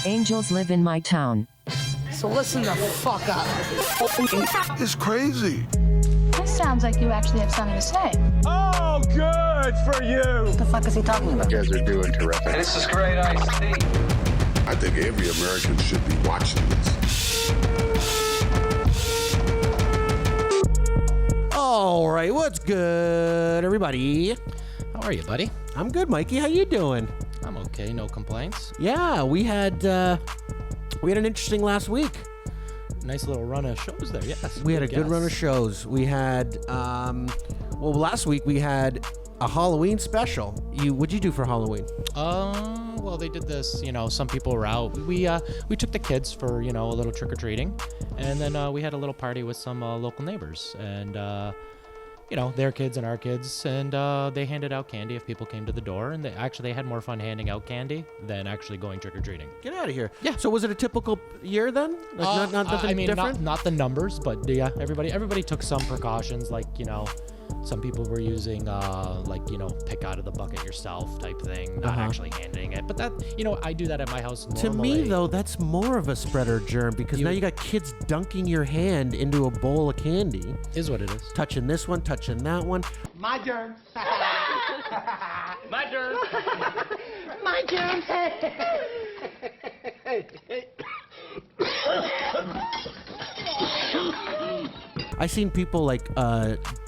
Angels live in my town. So listen the fuck up. It's crazy. This sounds like you actually have something to say. Oh, good for you. What the fuck is he talking about? You guys are doing terrific. This is great iced tea. I think every American should be watching this. All right, what's good, everybody? How are you, buddy? I'm good, Mikey. How you doing? I'm okay, no complaints. Yeah, we had an interesting last week. Nice little run of shows there, yes. We had a good run of shows. We had, last week we had a Halloween special. What'd you do for Halloween? Well, they did this, some people were out. We took the kids for, a little trick-or-treating, and then we had a little party with some local neighbors, and, their kids and our kids, and they handed out candy if people came to the door, and they had more fun handing out candy than actually going trick-or-treating. Get out of here. Yeah. So was it a typical year then? Like nothing different? Not the numbers, but yeah, everybody took some precautions, like, some people were using, pick out of the bucket yourself type thing, not actually handing it. But that, I do that at my house normally. To me, though, that's more of a spreader germ because now you got kids dunking your hand into a bowl of candy. Is what it is. Touching this one, touching that one. My germs. My turn. My germs. I seen people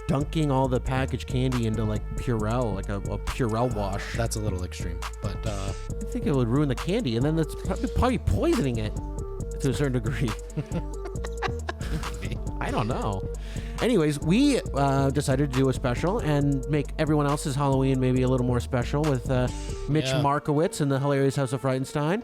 dunking all the packaged candy into Purell, like a Purell wash. That's a little extreme, but I think it would ruin the candy, and then that's probably poisoning it to a certain degree. I don't know. Anyways, we decided to do a special and make everyone else's Halloween maybe a little more special with Mitch Markowitz and the Hilarious House of Frightenstein.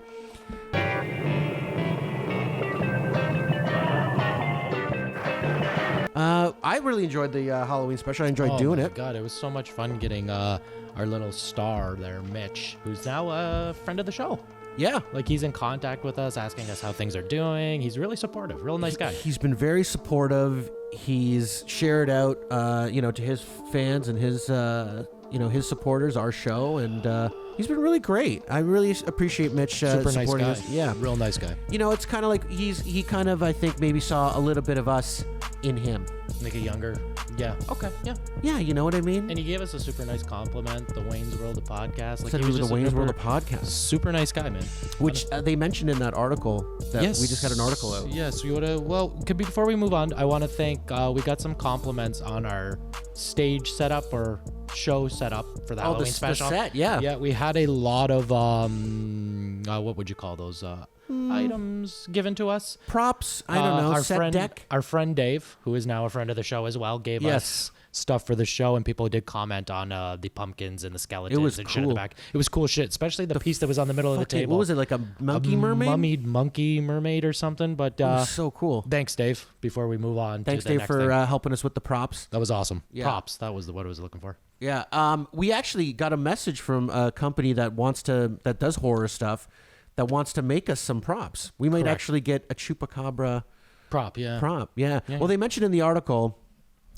I really enjoyed the Halloween special. I enjoyed doing it. Oh, my God. It was so much fun getting our little star there, Mitch, who's now a friend of the show. Yeah. He's in contact with us, asking us how things are doing. He's really supportive. Real nice guy. He's been very supportive. He's shared out, to his fans and his, his supporters, our show, and he's been really great. I really appreciate Mitch Super nice supporting guy. us. Yeah. Real nice guy. It's kind of like he kind of, I think, maybe saw a little bit of us in him. Like a younger. Yeah. Okay. Yeah. Yeah, you know what I mean? And he gave us a super nice compliment, the Wayne's World of Podcast. Said he was the Wayne's World of Podcast. Super nice guy, man. Which they mentioned in that article that we just had an article out. Yes. Before we move on, I want to thank, we got some compliments on our stage setup or show setup for the Halloween special. The set, yeah. Yeah, we had a lot of, what would you call those? Items given to us. Props, I don't know, set deck. Our friend Dave, who is now a friend of the show as well, gave us stuff for the show, and people did comment on the pumpkins and the skeletons and shit in the back. It was cool shit, especially the piece that was on the middle of the table. What was it, like a monkey mermaid? Mummied monkey mermaid or something, but it was so cool. Thanks, Dave, before we move on. Thanks, to the Dave, next for thing. helping us with the props. That was awesome. Yeah. Props, that was what I was looking for. Yeah, we actually got a message from a company that does horror stuff, that wants to make us some props. We might actually get a chupacabra prop. Yeah. Well, they mentioned in the article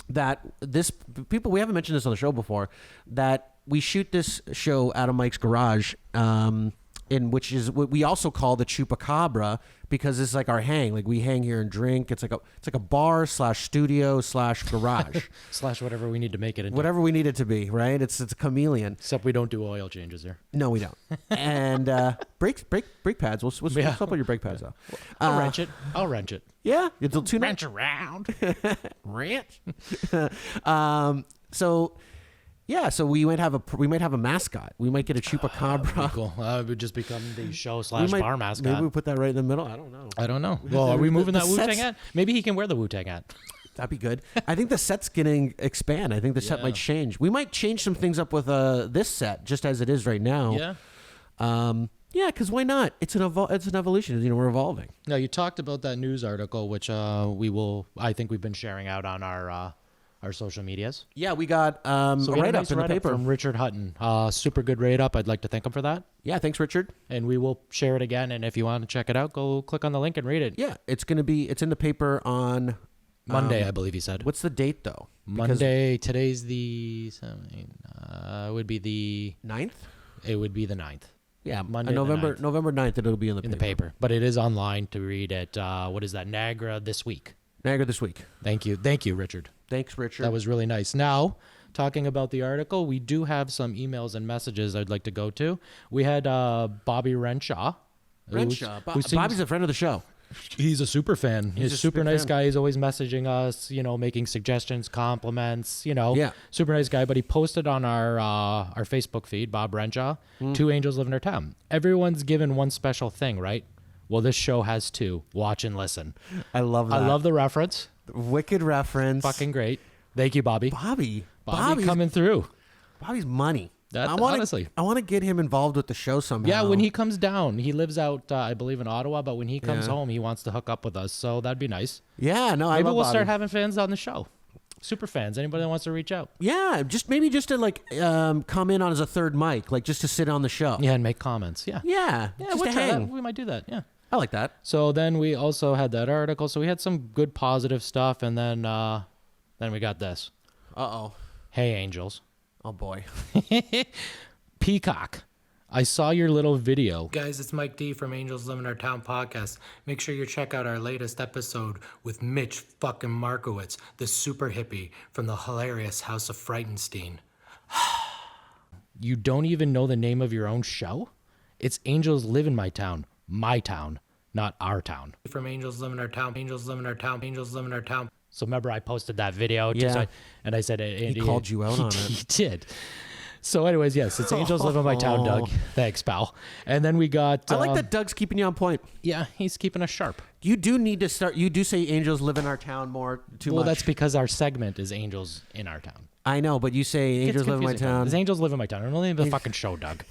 that we haven't mentioned this on the show before, that we shoot this show out of Mike's garage, in which is what we also call the chupacabra, because it's like our hang. Like we hang here and drink. It's like a bar / studio / garage / whatever we need to make it into. Whatever we need it to be, right? It's a chameleon. Except we don't do oil changes here. No, we don't. And brake pads. We'll swap out your brake pads though. I'll wrench it. Yeah, it'll tune wrench around. Wrench. So we might have a mascot. We might get a chupacabra. Cool. It would just become the show / bar mascot. Maybe we put that right in the middle. I don't know. Well, are we moving that Wu-Tang hat? Maybe he can wear the Wu-Tang hat. That'd be good. I think the set's getting expand. I think the set might change. We might change some things up with this set just as it is right now. Yeah. Yeah, because why not? It's an evolution. We're evolving. No, you talked about that news article, which I think we've been sharing out on our social medias. Yeah, we got a write-up in the paper from Richard Hutton. Super good write-up. I'd like to thank him for that. Yeah, thanks, Richard. And we will share it again. And if you want to check it out, go click on the link and read it. Yeah, it's in the paper on Monday, I believe he said. What's the date though? Monday. Today's the. It would be the 9th. It would be the 9th. Yeah, Monday the November 9th. November 9th. It'll be in the paper. But it is online to read at, what is that, Niagara this week. Niagara this week. Thank you, Richard. Thanks, Richard. That was really nice. Now, talking about the article, we do have some emails and messages I'd like to go to. We had Bobby Renshaw. Renshaw. who seems- Bobby's a friend of the show. He's a super fan. He's a super big nice fan. guy. He's always messaging us, making suggestions, compliments, Yeah. super nice guy. But he posted on our Facebook feed, Bob Renshaw, 2 angels live in our town. Everyone's given one special thing, right? Well, this show has 2. Watch and listen. I love that. I love the reference. Wicked reference. Fucking great. Thank you, Bobby. Bobby. Bobby coming through. Bobby's money. Honestly. I want to get him involved with the show somehow. Yeah, when he comes down, he lives out, I believe, in Ottawa. But when he comes Yeah. home, he wants to hook up with us. So that'd be nice. Yeah, no, I Maybe love we'll Bobby. start having fans on the show. Super fans. Anybody that wants to reach out. Yeah, just to like come in on as a third mic, like just to sit on the show. Yeah, and make comments. Yeah. Yeah, just we'll to try that. hang. We might do that. Yeah. I like that. So then we also had that article. So we had some good positive stuff, and then we got this. Uh-oh. Hey, angels. Oh boy. Peacock. I saw your little video. Guys, it's Mike D from Angels Live in Our Town podcast. Make sure you check out our latest episode with Mitch fucking Markowitz, the super hippie from the hilarious House of Frightenstein. You don't even know the name of your own show? It's Angels Live in my town, not our town. From Angels Live in Our Town, Angels Live in Our Town, Angels Live in Our Town. So remember I posted that video? Yeah. And I said... He called you out on it. He did. So anyways, yes, it's Angels Live in My Town, Doug. Thanks, pal. And then we got... I like that Doug's keeping you on point. Yeah, he's keeping us sharp. You do need to start. You do say angels live in our town too much. Well, that's because our segment is Angels in Our Town. I know, but you say Gets angels live in my confusing. town. It's Angels Live in My Town. I don't know the fucking show, Doug.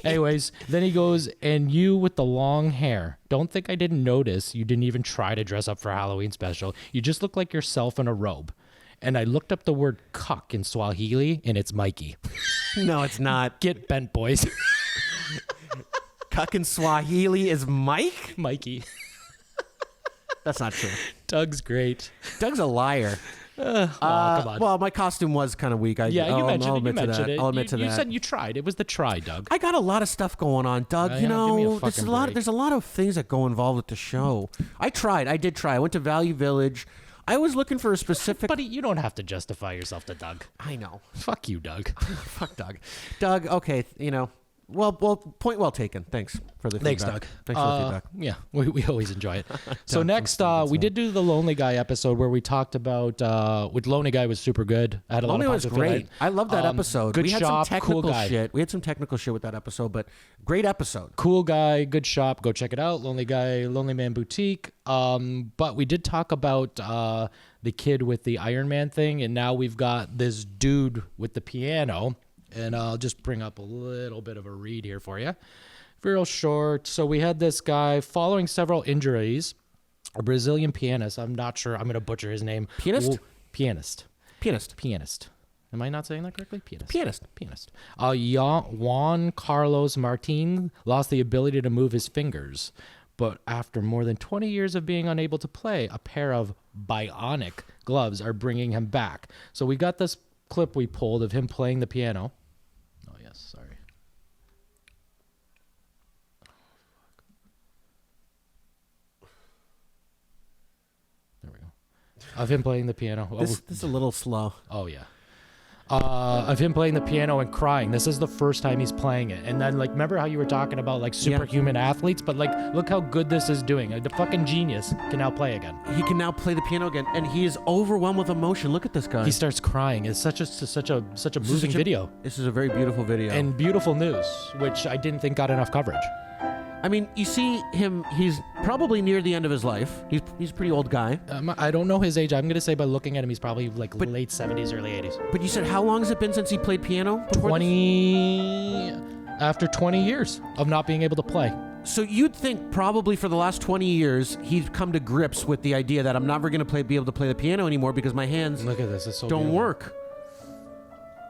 Anyways, then he goes, and you with the long hair. Don't think I didn't notice. You didn't even try to dress up for a Halloween special. You just look like yourself in a robe. And I looked up the word cuck in Swahili, and it's Mikey. No, it's not. Get bent, boys. Cuck in Swahili is Mike? Mikey. That's not true. Doug's great. Doug's a liar. Come on. Well, my costume was kind of weak. Yeah, you mentioned I'll it. You admit to mentioned that. it. I'll admit to You that. said you tried. It was the try, Doug. I got a lot of stuff going on, Doug. Yeah, you give me a know, fucking break. there's a lot of things that go involved with the show. I tried. I did try. I went to Value Village. I was looking for a specific. Buddy, you don't have to justify yourself to Doug. I know. Fuck you, Doug. Fuck Doug. Doug. Okay. Well, point well taken. Thanks for the Thanks, feedback. Doug. Thanks for the feedback. Yeah, we always enjoy it. So Doug, next, that's we did do the Lonely Guy episode where we talked about, which Lonely Guy was super good. I had a lot Lonely of was positive great. feedback. I love that episode. Good we had shop, some cool technical guy. shit. We had some technical shit with that episode, but great episode. Cool guy, good shop. Go check it out. Lonely Guy, Lonely Man Boutique. But we did talk about the kid with the Iron Man thing, and now we've got this dude with the piano. And I'll just bring up a little bit of a read here for you. Real short. So we had this guy following several injuries, a Brazilian pianist. I'm not sure. I'm going to butcher his name. Pianist? Pianist. Am I not saying that correctly? Pianist. Juan Carlos Martin lost the ability to move his fingers. But after more than 20 years of being unable to play, a pair of bionic gloves are bringing him back. So we got this clip we pulled of him playing the piano. Oh, yes, sorry. There we go. Of him playing the piano. This is a little slow. Oh, yeah. Of him playing the piano and crying. This is the first time he's playing it. And then, like, remember how you were talking about, like, superhuman athletes? But, like, look how good this is doing. The fucking genius can now play again. He can now play the piano again, and he is overwhelmed with emotion. Look at this guy. He starts crying. It's such a moving video. This is a very beautiful video. And beautiful news, which I didn't think got enough coverage. I mean, you see him, he's probably near the end of his life. He's a pretty old guy. I don't know his age. I'm going to say by looking at him, he's probably like late 70s, early 80s. But you said, how long has it been since he played piano? before After 20 years of not being able to play. this? So you'd think probably for the last 20 years, he's come to grips with the idea that I'm never going to be able to play the piano anymore because my hands Look at this. It's so don't beautiful. work.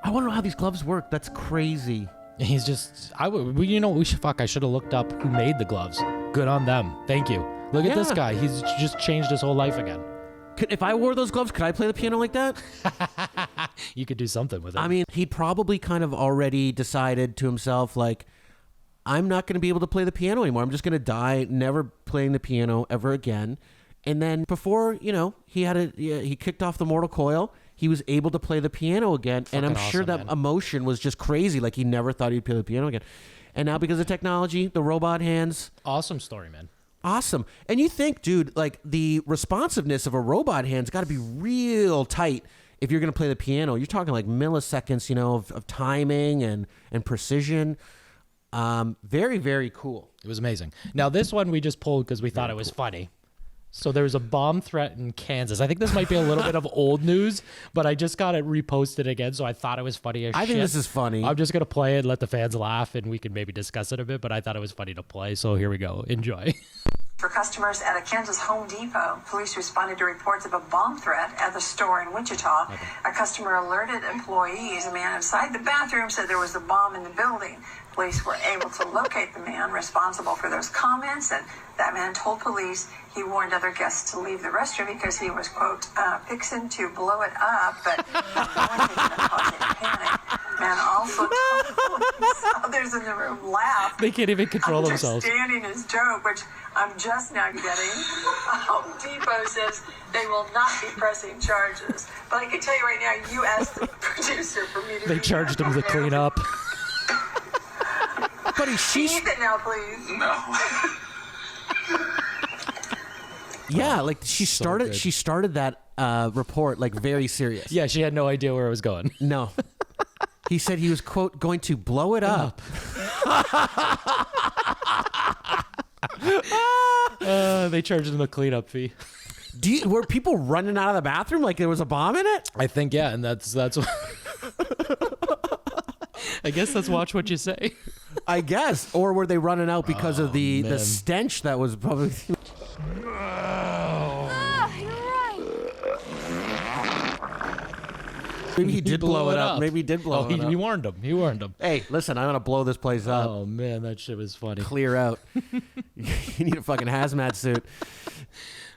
I want to know how these gloves work. That's crazy. He's just, I should have looked up who made the gloves. Good on them. Thank you. Look at this Yeah. guy. He's just changed his whole life again. If I wore those gloves, could I play the piano like that? You could do something with it. I mean, he probably kind of already decided to himself, like, I'm not going to be able to play the piano anymore. I'm just going to die never playing the piano ever again. And then before, he kicked off the mortal coil, he was able to play the piano again. And I'm sure that emotion was just crazy. Like he never thought he'd play the piano again. And now because of technology, the robot hands. Awesome story, man. Awesome. And you think, dude, like the responsiveness of a robot hand's got to be real tight if you're going to play the piano. You're talking like milliseconds, of timing and precision. Very, very cool. It was amazing. Now, this one we just pulled because we thought it was funny. So there was a bomb threat in Kansas. I think this might be a little bit of old news, but I just got it reposted again, so I thought it was funny as shit. I think this is funny. I'm just going to play it, let the fans laugh, and we can maybe discuss it a bit, but I thought it was funny to play, so here we go. Enjoy. For customers at a Kansas Home Depot, police responded to reports of a bomb threat at the store in Wichita. A customer alerted employees. A man inside the bathroom said there was a bomb in the building. Police were able to locate the man responsible for those comments, and that man told police he warned other guests to leave the restroom because he was, quote, fixing to blow it up, but no one did not cause any panic. Man also told police others in the room laughed. They can't even control themselves. Understanding his joke, which I'm just now getting. Home Depot says they will not be pressing charges. But I can tell you right now, you asked the producer for me to... They charged him to clean up. Buddy, she's... Keep it now, please. No. Yeah, like she started that report like very serious. Yeah, she had no idea where it was going. No. He said he was, quote, going to blow it up. They charged him a cleanup fee. Were people running out of the bathroom like there was a bomb in it? I think, yeah, and that's what... I guess that's watch what you say. I guess. Or were they running out because of the man. stench that was probably... You're right. Maybe he did blow it up. Maybe he did blow it up. He warned him. He warned him. Hey, listen, I'm going to blow this place up. Oh, man, that shit was funny. Clear out. You need a fucking hazmat suit.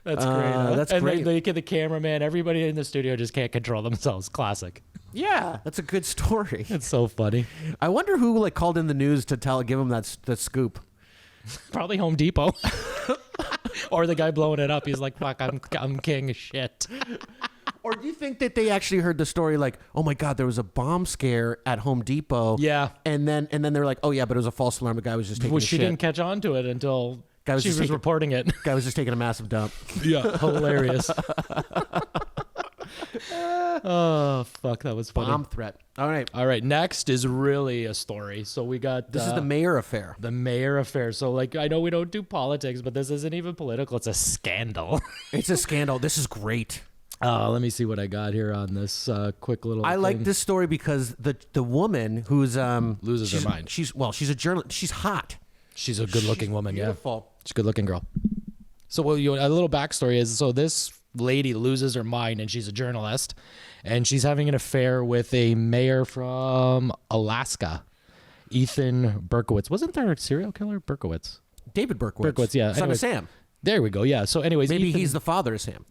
That's great. Huh? That's and great. And the cameraman, everybody in the studio just can't control themselves. Classic. Yeah, that's a good story. It's so funny. I wonder who like called in the news to give him that scoop. Probably Home Depot. Or the guy blowing it up. He's like, fuck, I'm king of shit. Or do you think that they actually heard the story like, oh my God, there was a bomb scare at Home Depot? Yeah. And then they're like, oh yeah, but it was a false alarm. The guy was just taking a She shit. didn't catch on to it until she was reporting it. Guy was just taking a massive dump. Yeah, hilarious. Oh, fuck, that was funny. Bomb threat. All right. Next is really a story. So we got... This is the mayor affair. The mayor affair. So, like, I know we don't do politics, but this isn't even political. It's a scandal. It's a scandal. This is great. Let me see what I got here on this quick little I thing. like this story because the woman who's... loses her mind. She's a journalist. She's hot. She's a good-looking woman, beautiful. Yeah. She's a good-looking girl. So, a little backstory is, so this lady loses her mind, and she's a journalist, and she's having an affair with a mayor from Alaska, Ethan Berkowitz. Wasn't there a serial killer? Berkowitz. David Berkowitz. Berkowitz, yeah. Son Anyways, of Sam. There we go, yeah. So anyways, Maybe he's the father of Sam.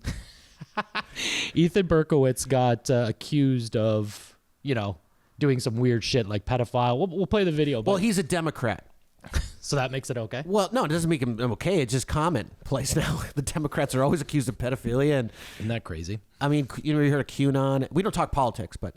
Ethan Berkowitz got accused of, doing some weird shit like pedophile. We'll play the video. But, Well, he's a Democrat. so that makes it okay? Well, no, it doesn't make him okay. It's just commonplace now. The Democrats are always accused of pedophilia. And Isn't that crazy? I mean, you heard of QAnon. We don't talk politics, but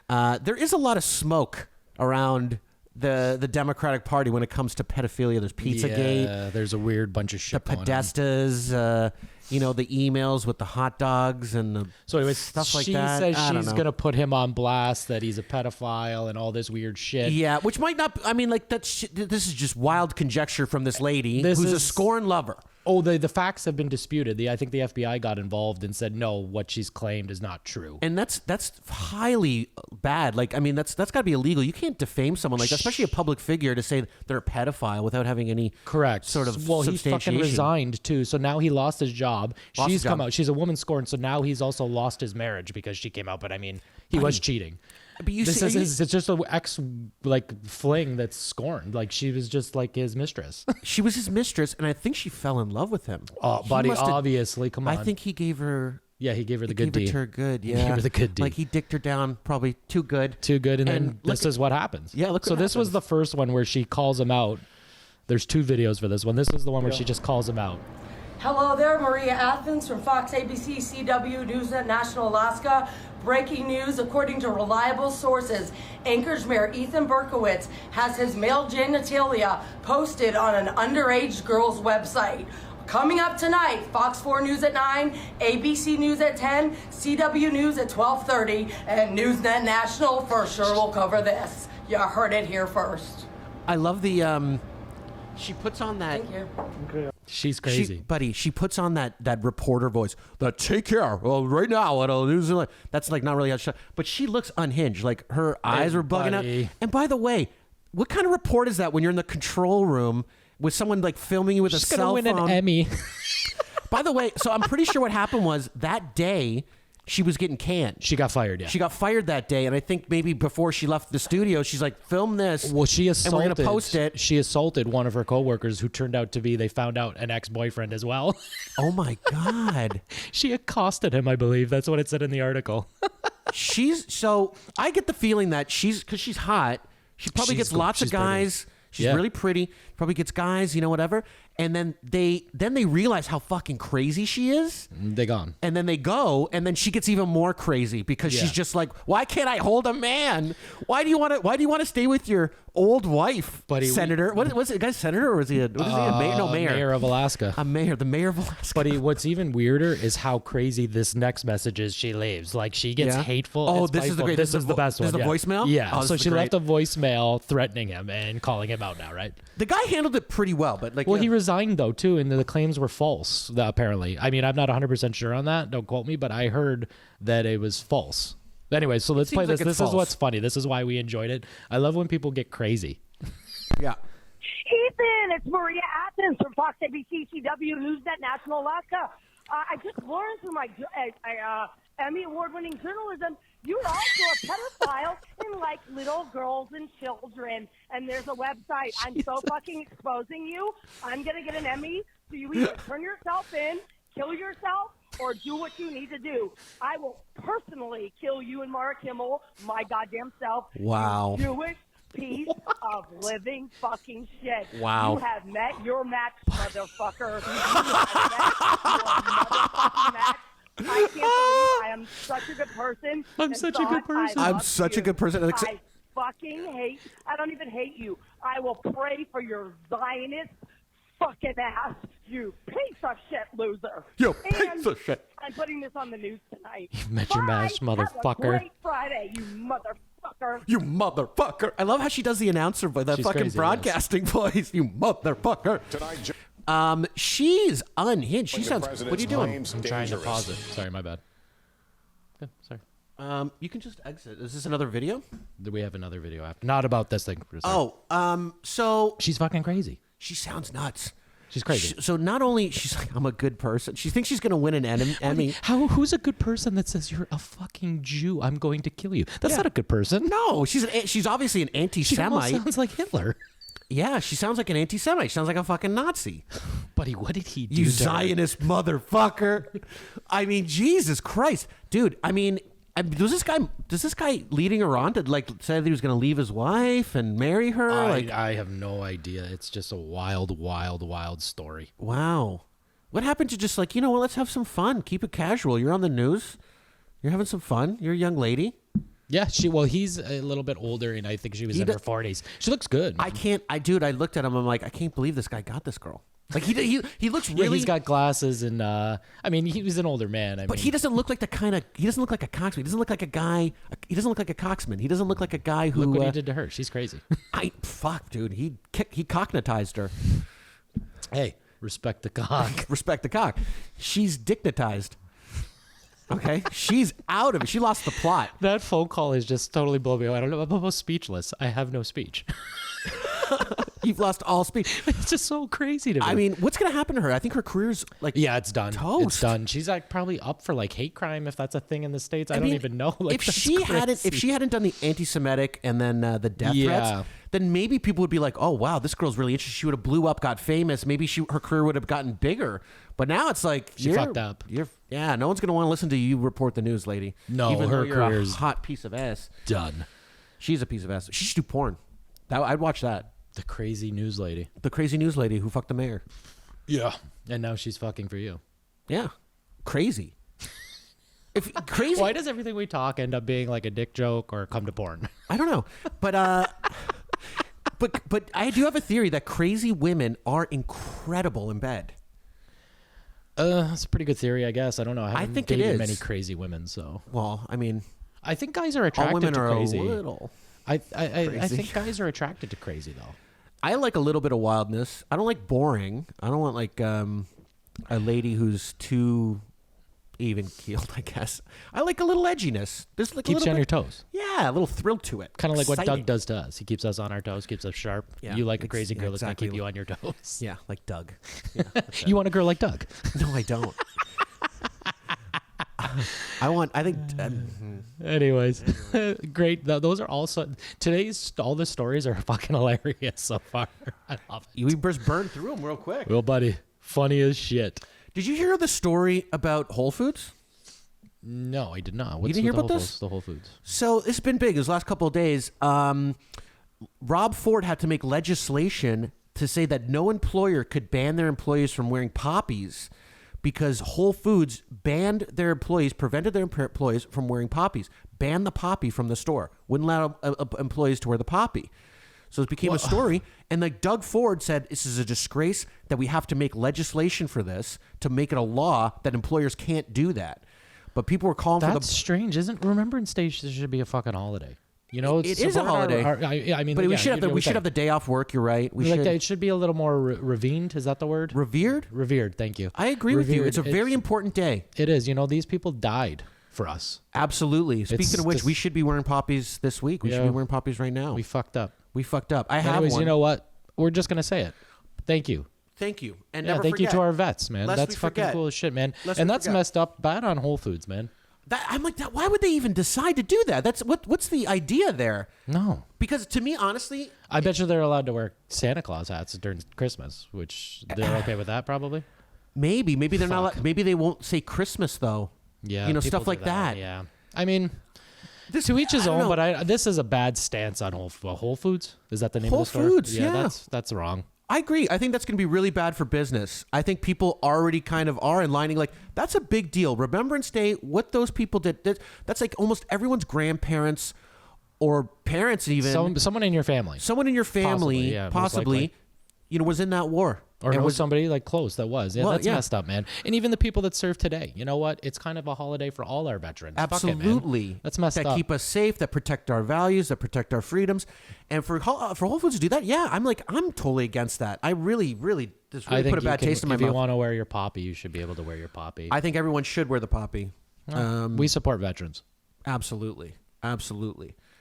there is a lot of smoke around the Democratic Party when it comes to pedophilia. There's Pizzagate. Yeah, there's a weird bunch of shit The going on. Podestas, the emails with the hot dogs and the So anyways, stuff like she that. says I don't she's know. going to put him on blast, that he's a pedophile and all this weird shit. Yeah, which might not. I mean, like this is just wild conjecture from this lady This who's a is- scorned lover. Oh, the facts have been disputed. I think the FBI got involved and said, no, what she's claimed is not true. And that's highly bad. Like, I mean, that's got to be illegal. You can't defame someone like that, especially a public figure, to say they're a pedophile without having any Correct. sort of Well, he substantiation. fucking resigned too. So now he lost his job. Lost She's his come job. out. She's a woman scorned. So now he's also lost his marriage because she came out. But I mean, he was cheating. But you This see, is it's just an ex fling that's scorned. Like she was just like his mistress. she was his mistress, and I think she fell in love with him. Oh, He buddy, must have- obviously, come on. I think he gave her. Yeah, he gave her the He good gave it D. to her good. He Yeah, gave her the good D. Like he dicked her down, probably too good. Too good, and then And look this is what happens. Yeah, look So what this was happens. the first one where she calls him out. There's 2 videos for this one. This is the one where she just calls him out. Hello there, Maria Athens from Fox ABC, CW, Newsnet, National Alaska. Breaking news, according to reliable sources, Anchorage Mayor Ethan Berkowitz has his male genitalia posted on an underage girl's website. Coming up tonight, Fox 4 News at 9, ABC News at 10, CW News at 12:30, and Newsnet National for sure will cover this. You heard it here first. I love the she puts on that. Thank you. She's crazy. She puts on that reporter voice. That take care. Well, right now at New Zealand. That's like not really how she, but she looks unhinged. Like her eyes are bugging out. And by the way, what kind of report is that when you're in the control room with someone like filming you with a cell phone? She's gonna win an Emmy. By the way, so I'm pretty sure what happened was that day she was getting canned. She got fired, yeah. She got fired that day, and I think maybe before she left the studio, she's like, film this. Well, she assaulted. And we're going to post it. She assaulted one of her coworkers who turned out to be, they found out, an ex-boyfriend as well. Oh, my God. She accosted him, I believe. That's what it said in the article. So I get the feeling that because she's hot, she probably gets lots of guys. Pretty. She's really pretty. Probably gets guys, whatever. And then they realize how fucking crazy she is. They gone. And then they go, and then she gets even more crazy because she's just like, why can't I hold a man? Why do you want to stay with your old wife, Senator? What was it, the guy's senator, or was he a mayor? No, mayor. Mayor of Alaska. The mayor of Alaska. But what's even weirder is how crazy this next message is. She leaves. Like, she gets hateful. Oh, it's this spiteful. is the best one. This is the voicemail? Yeah. Oh, so she left a voicemail threatening him and calling him out now, right? The guy handled it pretty well, but like, he resigned though too, and the claims were false. Apparently, I mean, I'm not 100% sure on that. Don't quote me, but I heard that it was false. Anyway, so let's play this. This is what's funny. This is why we enjoyed it. I love when people get crazy. Yeah. Ethan, it's Maria Athens from Fox ABC, CW, Newsnet, National Alaska. I just learned through my Emmy Award-winning journalism, you're also a pedophile and like little girls and children. And there's a website. I'm so fucking exposing you. I'm going to get an Emmy. So you either turn yourself in, kill yourself, or do what you need to do. I will personally kill you and Mark Kimmel, my goddamn self. Wow. You Jewish piece of living fucking shit. Wow. You have met your match, motherfucker. You have met your motherfucking match. I can't believe I am such a good person. I'm such a good person. I'm such a good person. I fucking hate. I don't even hate you. I will pray for your Zionist fucking ass, you piece of shit loser. You piece of shit. I'm putting this on the news tonight. You've met your match, motherfucker. Have a great Friday, you motherfucker. You motherfucker. I love how she does the announcer voice, that fucking crazy, broadcasting voice. You motherfucker. She's unhinged. She sounds. What are you doing? I'm trying to pause it. Sorry, my bad. Good, sorry. You can just exit. Is this another video? We have another video after. Not about this thing. So she's fucking crazy. She sounds nuts. She's crazy. So not only she's like, I'm a good person. She thinks she's gonna win an Emmy. Who's a good person that says you're a fucking Jew? I'm going to kill you. That's not a good person. No, she's obviously an anti-Semite. She almost sounds like Hitler. Yeah, she sounds like an anti-Semite. She sounds like a fucking Nazi. Buddy, what did he do? You Zionist motherfucker. I mean, Jesus Christ, dude. I mean, does this guy leading her on to like say that he was going to leave his wife and marry her? I have no idea. It's just a wild, wild, wild story. Wow. What happened to just like, you know what, let's have some fun. Keep it casual. You're on the news. You're having some fun. You're a young lady. Yeah, he's a little bit older, and I think she was in her 40s. She looks good. I looked at him. I'm like, I can't believe this guy got this girl. Like he looks really. Yeah, he's got glasses, and I mean, he was an older man. But he doesn't look like he doesn't look like a coxman. He doesn't look like a guy. He doesn't look like a coxman. He doesn't look like a guy who. Look what he did to her. She's crazy. Fuck, dude. He cognitized her. Hey, respect the cock. Respect the cock. She's dignitized. Okay, she's out of it. She lost the plot. That phone call is just totally blowing me away. I don't know. I'm almost speechless. I have no speech. You've lost all speech. It's just so crazy to me. I mean, what's going to happen to her? I think her career's like it's done. Toast. It's done. She's like probably up for like hate crime if that's a thing in the States. I don't even know. Like, if she hadn't done the anti-Semitic and then the death threats, then maybe people would be like, oh wow, this girl's really interesting. She would have blew up, got famous. Maybe her career would have gotten bigger. But now it's like she fucked up. No one's going to want to listen to you report the news, lady. No, even her though you're career's a hot piece of ass. Done. She's a piece of ass. She should do porn. I'd watch that. The crazy news lady. The crazy news lady who fucked the mayor. Yeah. And now she's fucking for you. Yeah. Crazy. If crazy. Why does everything we talk end up being like a dick joke or come to porn? I don't know. But but I do have a theory that crazy women are incredible in bed. That's a pretty good theory, I guess. I don't know. I haven't think it dated is. many crazy women, so. Well, I mean, I think guys are attracted all women to are crazy. a little. I crazy. think guys are attracted to crazy though. I like a little bit of wildness. I don't like boring. I don't want like a lady who's too even keeled, I guess. I like a little edginess. There's like Keeps a you little on your bit, toes. Yeah, a little thrill to it. Kind of like what Exciting. Doug does to us. He keeps us on our toes, keeps us sharp. Yeah, You like a crazy girl that's exactly. going to keep you on your toes. Yeah, like Doug. Yeah, You want a girl like Doug? no, I don't. I think. Anyways, great. Those are also all the stories are fucking hilarious so far. I love it. We just burned through them real quick. Well, buddy, funny as shit. Did you hear the story about Whole Foods? No, I did not. What's didn't hear with about this? The Whole Foods. So it's been big. This last couple of days, Rob Ford had to make legislation to say that no employer could ban their employees from wearing poppies because Whole Foods banned their employees, prevented their employees from wearing poppies, banned the poppy from the store, wouldn't allow employees to wear the poppy. So it became a story. And like Doug Ford said, this is a disgrace that we have to make legislation for this to make it a law that employers can't do that. But people were calling for the... That's strange. Isn't Remembrance Day should be a fucking holiday? You know, It is a holiday. I mean, but yeah, we should have the day off work. You're right. We should. It should be a little more revered. Is that the word? Revered? Revered. Thank you. I agree with you. It's a very important day. It is. You know, these people died for us. Absolutely. Speaking of which, we should be wearing poppies this week. We should be wearing poppies right now. We fucked up. I have one. You know what? We're just gonna say it. Thank you. Thank you. And yeah, never thank forget. you to our vets, man. Lest That's we fucking forget. cool as shit, man. Lest And we that's forget. messed up bad on Whole Foods, man. I'm like that. Why would they even decide to do that? That's what's the idea there? No. Because to me, honestly, I bet you they're allowed to wear Santa Claus hats during Christmas, which they're okay with that probably. maybe they're not. Maybe they won't say Christmas though. Yeah, you know, people stuff do like that. Yeah, I mean, to each his I don't own. know. But this is a bad stance on Whole Foods. Is that the name Whole of the store? Foods, yeah. That's wrong. I agree. I think that's going to be really bad for business. I think people already kind of are in lining like that's a big deal. Remembrance Day, what those people did, that's like almost everyone's grandparents or parents even. Someone in your family. Someone in your family, most possibly, likely. you know, was in that war. Or and know was somebody like close that was. Yeah, Well, that's yeah. messed up, man. And even the people that serve today. You know what? It's kind of a holiday for all our veterans. Fuck it, man. Absolutely. That's messed that up. keep us safe, that protect our values, that protect our freedoms. And for Whole Foods to do that, yeah, I'm totally against that. I really just really put a bad taste in my if you mouth. want to wear your poppy, you should be able to wear your poppy. I think everyone should wear the poppy. We support veterans. Absolutely.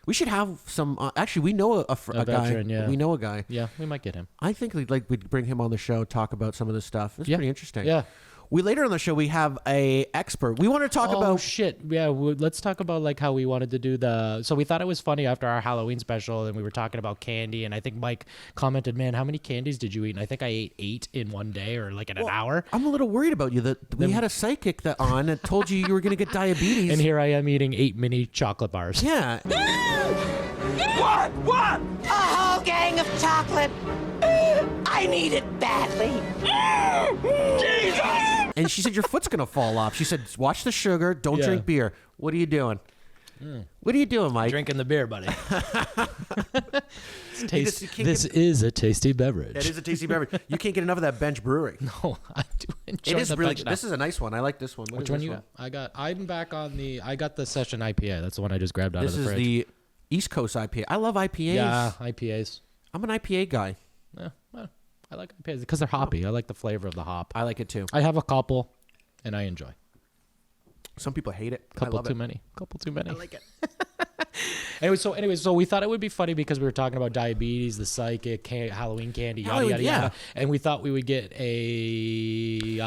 We should have some. Actually, we know a guy. veteran, yeah. We know a guy. Yeah, we might get him. I think we'd bring him on the show, talk about some of this stuff. It's pretty interesting. Yeah. We later on the show we have a expert. We want to talk Oh about shit! Yeah, let's talk about like how we wanted to do the. So we thought it was funny after our Halloween special, and we were talking about candy, and I think Mike commented, "Man, how many candies did you eat?" And I think I ate 8 in one day, or like in an hour. I'm a little worried about you. That we had a psychic that on and told you were going to get diabetes. And here I am eating 8 mini chocolate bars. Yeah. What? A whole gang of chocolate. I need it badly. Jesus! And she said your foot's going to fall off. She said, "Watch the sugar. Don't Yeah. drink beer." What are you doing? What are you doing, Mike? Drinking the beer, buddy. You This is a tasty beverage. That is a tasty beverage. You can't get enough of that Bench Brewery. No, I do enjoy It is the really Bench good. This is a nice one. I like this one. What Which is one this you got? I'm back on the. I got the Session IPA. That's the one I just grabbed out This of the is fridge. the East Coast IPA. I love IPAs. Yeah, IPAs. I'm an IPA guy. Yeah, well, I like IPAs because they're hoppy. I like the flavor of the hop. I like it too. I have a couple, and I enjoy. Some people hate it. I Couple love too it. many. Couple too many. I like it. Anyways, so we thought it would be funny because we were talking about diabetes, the psychic, Halloween candy, yada Halloween, yada yeah. yada, and we thought we would get a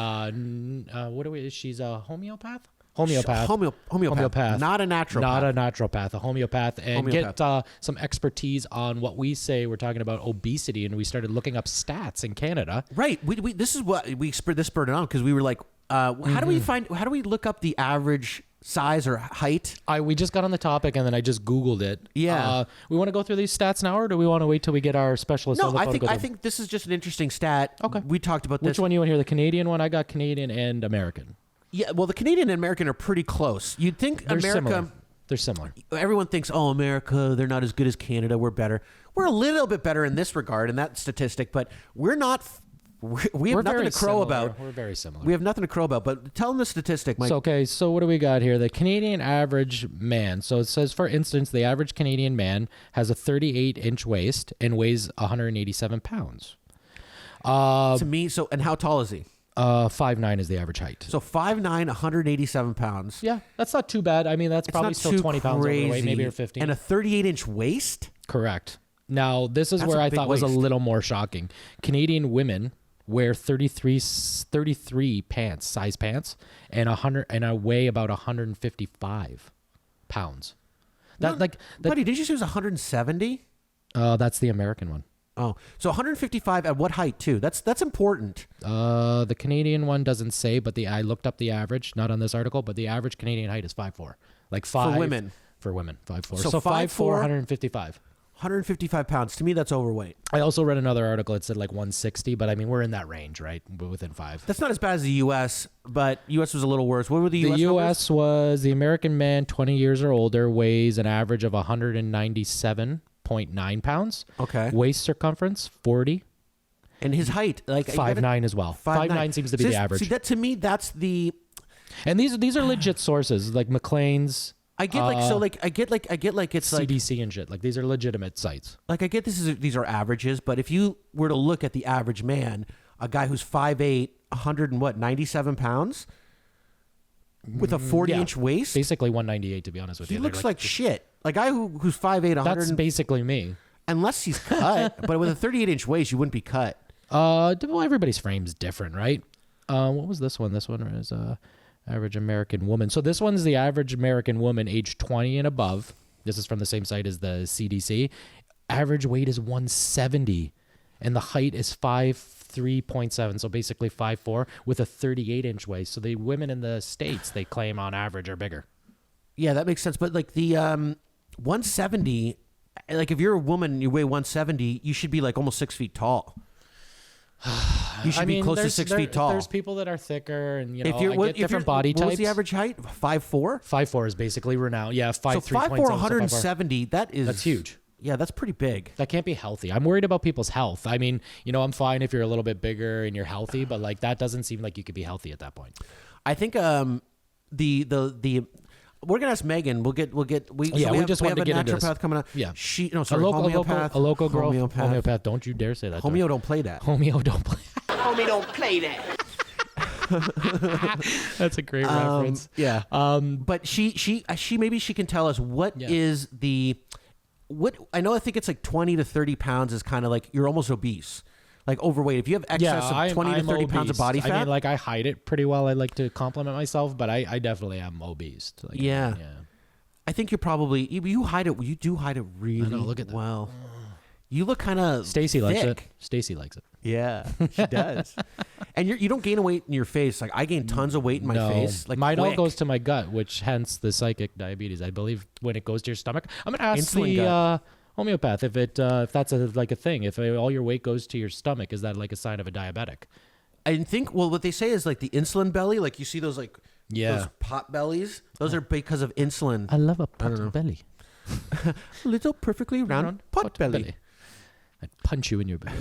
what are we? She's a homeopath. Homeopath. Homeopath. Not a naturopath. Not a naturopath, a homeopath, and Homeopath. get some expertise on what we say. We're talking about obesity, and we started looking up stats in Canada. Right. We this is what we spurred it on because we were like, how do we look up the average size or height? We just got on the topic and then I just Googled it. Yeah. We want to go through these stats now, or do we want to wait till we get our specialist on No, the phone? I think this is just an interesting stat. Okay. We talked about this. Which one you want to hear? The Canadian one? I got Canadian and American. Yeah, well, the Canadian and American are pretty close. You'd think They're America... similar. They're similar. Everyone thinks, oh, America, they're not as good as Canada. We're better. We're a little bit better in this regard, in that statistic, but we're not... We have nothing to crow about. We're very similar. We have nothing to crow about, but tell them the statistic, Mike. So what do we got here? The Canadian average man. So it says, for instance, the average Canadian man has a 38-inch waist and weighs 187 pounds. To me, and how tall is he? 5'9" is the average height. So 5'9", 187 pounds. Yeah, that's not too bad. I mean, that's probably still 20 pounds overweight, maybe or 15. And a 38-inch waist? Correct. Now, this is That's where a I big thought was a waist. little more shocking. Canadian women wear 33 pants, size pants, and I weigh about 155 pounds. Buddy, did you say it was 170? That's the American one. Oh, so 155 at what height too? That's important. The Canadian one doesn't say, but I looked up the average, not on this article, but the average Canadian height is 5'4", like 5 For women. For women, 5'4". So 5'4", 155. 155 pounds. To me, that's overweight. I also read another article. It said like 160, but I mean, we're in that range, right? We're within 5. That's not as bad as the U.S., but U.S. was a little worse. What were the U.S. The numbers? U.S. was the American man, 20 years or older, weighs an average of 197.9 pounds. Okay. Waist circumference, 40. And his height, like 5'9" as well. 5'9" seems to be the average. See, that to me, that's the. And these are legit sources, like McLean's. I get I get it's like CDC and shit. Like these are legitimate sites. Like I get these are averages, but if you were to look at the average man, a guy who's 5'8", 97 pounds, with a 40-inch waist, basically 198 to be honest with he you. looks like shit. A guy who's 5'8", 100. That's basically me. Unless he's cut, but with a 38-inch waist, you wouldn't be cut. Well, everybody's frame's different, right? What was this one? This one is average American woman. So this one's the average American woman, age 20 and above. This is from the same site as the CDC. Average weight is 170, and the height is 5'3.7, so basically 5'4", with a 38-inch waist. So the women in the States, they claim on average, are bigger. Yeah, that makes sense. But like the 170, like if you're a woman and you weigh 170, you should be like almost 6 feet tall. You should be close to 6 feet tall. There's people that are thicker, and I get if different body types. What was the average height? 5'4"? 5'4" is basically renowned. Yeah, 5'3". So 5'4", 170. That's huge. Yeah, that's pretty big. That can't be healthy. I'm worried about people's health. I mean, I'm fine if you're a little bit bigger and you're healthy, but like that doesn't seem like you could be healthy at that point. I think the we're gonna ask Megan. We just wanted have to a get into this. naturopath coming up. Yeah, homeopath. A local girl, homeopath. homeopath. Don't you dare say that. Homeo don't play that. Homeo don't play. Homie, don't play that. That's a great reference. Yeah. But she maybe she can tell us what is the what I know. I think it's like 20 to 30 pounds is kind of like you're almost obese. Like overweight. If you have excess of 20 to 30 pounds of body fat. I mean, like I hide it pretty well. I like to compliment myself, but I definitely am obese. Like, yeah. I think you're probably you hide it. You do hide it really look at that. well. You look kind of Stacy likes it. Stacy likes it. Yeah, she does. And you don't gain weight in your face. Like I gain tons of weight in my face. Like mine all quick. goes to my gut, which hence the psychic diabetes. I believe when it goes to your stomach. I'm gonna ask Insulin the gut. homeopath if that's like a thing. If all your weight goes to your stomach, is that like a sign of a diabetic? I think what they say is like the insulin belly. Like you see those those pot bellies. Those are because of insulin. I love a pot belly. Little perfectly round pot belly. I'd punch you in your belly.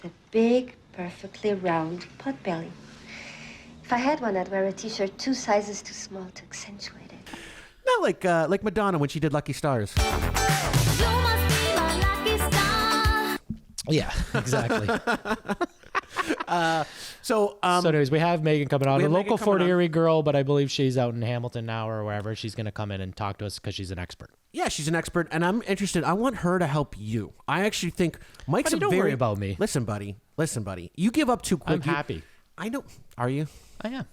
A big, perfectly round pot belly. If I had one, I'd wear a t-shirt 2 sizes too small to accentuate it. Not like Madonna when she did Lucky Stars. Yeah, exactly. So anyways, we have Megan coming on. A local Fort on. Erie girl, but I believe she's out in Hamilton now or wherever. She's going to come in and talk to us because she's an expert. Yeah, she's an expert, and I'm interested. I want her to help you. I actually think Mike's Buddy, don't worry about me. Listen, buddy. You give up too quick. I'm happy. I know. Are you? I am.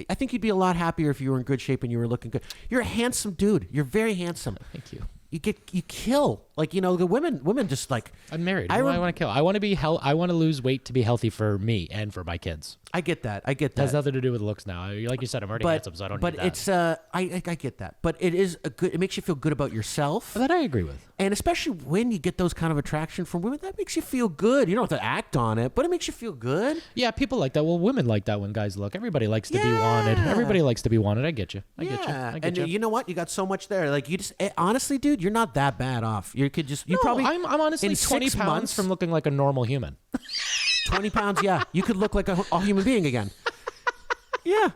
I think you'd be a lot happier if you were in good shape and you were looking good. You're a handsome dude. You're very handsome. Thank you. you kill. Like, you know, the women just like. I'm married. I want to kill. I want to be I want to lose weight to be healthy for me and for my kids. I get that. It has nothing to do with looks now. Like you said, I'm already handsome, so I don't need that. But it's I get that. But it is a good. It makes you feel good about yourself. That I agree with. And especially when you get those kind of attraction from women, that makes you feel good. You don't have to act on it, but it makes you feel good. Yeah, people like that. Well, women like that when guys look. Everybody likes to be wanted. Everybody likes to be wanted. I get you. I get you. You know what? You got so much there. Like, you just honestly, dude, you're not that bad off. You could just probably. I'm honestly in 20 pounds months, from looking like a normal human. 20 pounds, yeah. You could look like a human being again. Yeah.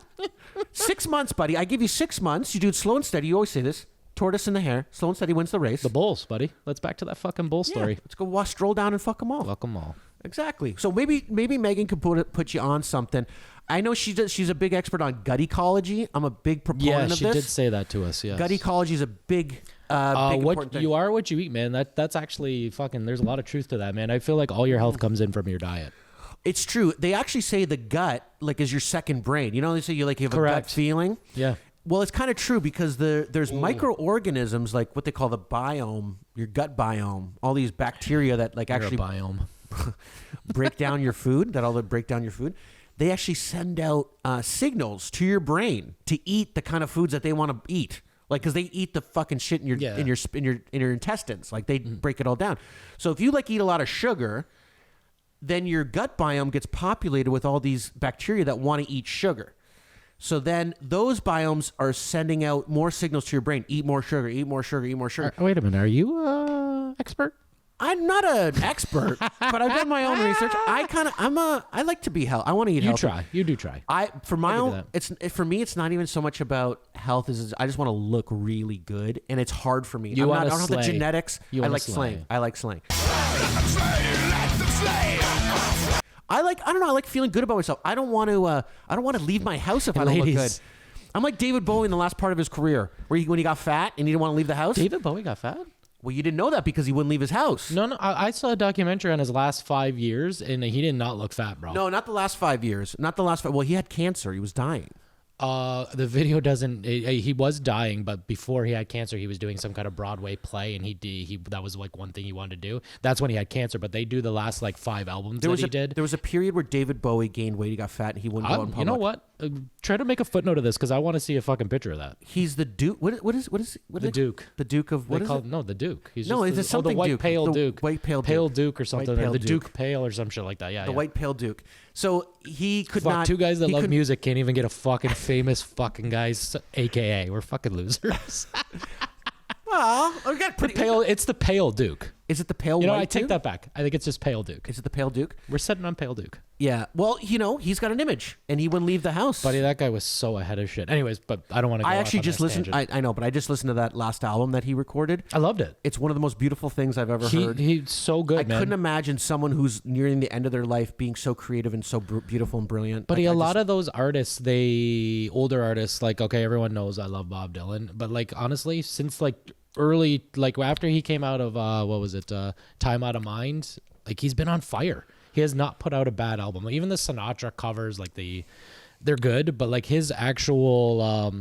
6 months, buddy. I give you 6 months. You do it slow and steady. You always say this. Tortoise in the hare. Slow and steady wins the race. The bulls, buddy. Let's back to that fucking bull story. Let's go stroll down and fuck them all. Fuck them all. Exactly. So maybe Megan could put you on something. I know she's a big expert on gut ecology. I'm a big proponent of this. Yeah, she did say that to us, yes. Gut ecology is a big important thing. You are what you eat, man. That's actually fucking, there's a lot of truth to that, man. I feel like all your health comes in from your diet. It's true. They actually say the gut is your second brain. You know, they say you have Correct. a gut feeling. Yeah. Well, it's kind of true because there's microorganisms like what they call the biome, your gut biome, all these bacteria that actually biome. break down your food, break down your food. They actually send out signals to your brain to eat the kind of foods that they want to eat. Like, because they eat the fucking shit in your intestines. Like, they break it all down. So if you eat a lot of sugar, then your gut biome gets populated with all these bacteria that want to eat sugar. So then those biomes are sending out more signals to your brain. Eat more sugar, eat more sugar, eat more sugar. Wait a minute. Are you an expert? I'm not an expert, but I've done my own research. I like to be healthy. I want to eat healthy. You do try. For me, it's not even so much about health as I just want to look really good, and it's hard for me. I don't have the genetics. I like slang. I like slang. I like feeling good about myself. I don't want to leave my house if I don't look good. I'm like David Bowie in the last part of his career, when he got fat and he didn't want to leave the house. David Bowie got fat? Well, you didn't know that because he wouldn't leave his house. No. I saw a documentary on his last 5 years, and he did not look fat, bro. No, not the last 5 years. Not the last 5. Well, he had cancer. He was dying. The video doesn't. He was dying, but before he had cancer, he was doing some kind of Broadway play, and he that was one thing he wanted to do. That's when he had cancer. But they do the last 5 albums he did. There was a period where David Bowie gained weight. He got fat, and he wouldn't go in public. You know what? Try to make a footnote of this because I want to see a fucking picture of that. He's the Duke. What is the Duke? The Duke of what is it? No, the Duke. He's it's something the white Duke. pale the Duke. White pale Duke. Pale Duke or something. Or the Duke Pale or some shit like that. Yeah. The white pale Duke. So he could not. Two guys that love music can't even get a fucking famous fucking guys, AKA. We're fucking losers. Well, we got pretty pale. It's the Pale Duke. Is it the Pale? You know, White I take Duke? that back. I think it's just Pale Duke. Is it the Pale Duke? We're sitting on Pale Duke. Yeah. Well, he's got an image, and he wouldn't leave the house. Buddy, that guy was so ahead of shit. Anyways, but I don't want to. I actually just listened. I know, but I just listened to that last album that he recorded. I loved it. It's one of the most beautiful things I've ever heard. He's so good, man. I couldn't imagine someone who's nearing the end of their life being so creative and so beautiful and brilliant. But a lot of those artists, older artists, everyone knows I love Bob Dylan, but honestly, since early, after he came out of Time Out of Mind, he's been on fire. He has not put out a bad album. Even the Sinatra covers, they're good, but his actual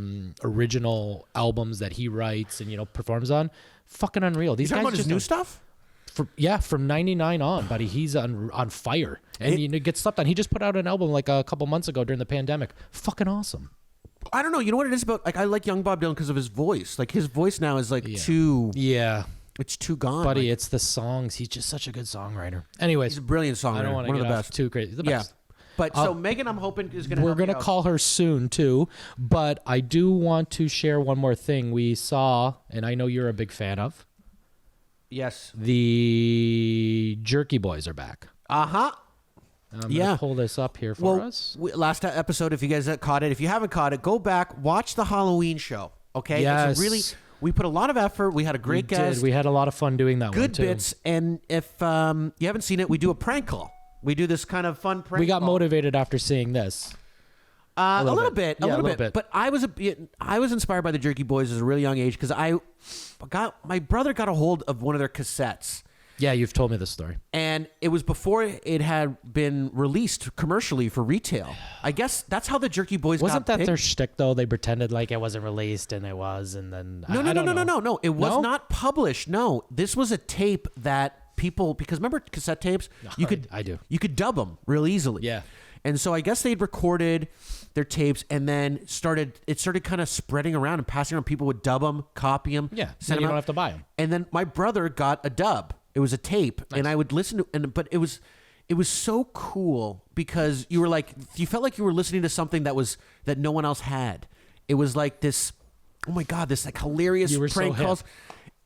original albums that he writes and performs on, fucking unreal. These guys about his new stuff. From 99 on, buddy, he's on fire, and he gets slept on. He just put out an album a couple months ago during the pandemic. Fucking awesome. I don't know. You know what it is about? I like young Bob Dylan because of his voice. His voice now is too. Yeah. It's too gone. Buddy, it's the songs. He's just such a good songwriter. Anyways. He's a brilliant songwriter. I don't want to get off too crazy. The best. But so Megan, I'm hoping, is going to. We're going to call her soon too. But I do want to share one more thing we saw, and I know you're a big fan of. Yes. The Jerky Boys are back. Uh-huh. I'm going to pull this up here for us. Last episode, if you guys caught it, if you haven't caught it, go back, watch the Halloween show. Okay? Yes. We put a lot of effort. We had a great guest. We had a lot of fun doing that one, Good too. bits. And if you haven't seen it, we do a prank call. We do this kind of fun prank We got call. motivated after seeing this. A little bit. But I was inspired by the Jerky Boys at a really young age because my brother got a hold of one of their cassettes. Yeah, you've told me this story. And it was before it had been released commercially for retail. I guess that's how the Jerky Boys Wasn't got that picked. their shtick, though? They pretended like it wasn't released, and it was, and then... No. It was No? not published. No, this was a tape that people... Because remember cassette tapes? I do. You could dub them real easily. Yeah. And so I guess they'd recorded their tapes and then started kind of spreading around and passing around. People would dub them, copy them. Yeah, send then you them don't out. have to buy them. And then my brother got a dub. It was a tape, and I would listen to. But it was so cool because you felt like you were listening to something that no one else had. It was like this. Oh my God! This like hilarious You were prank so hip. calls.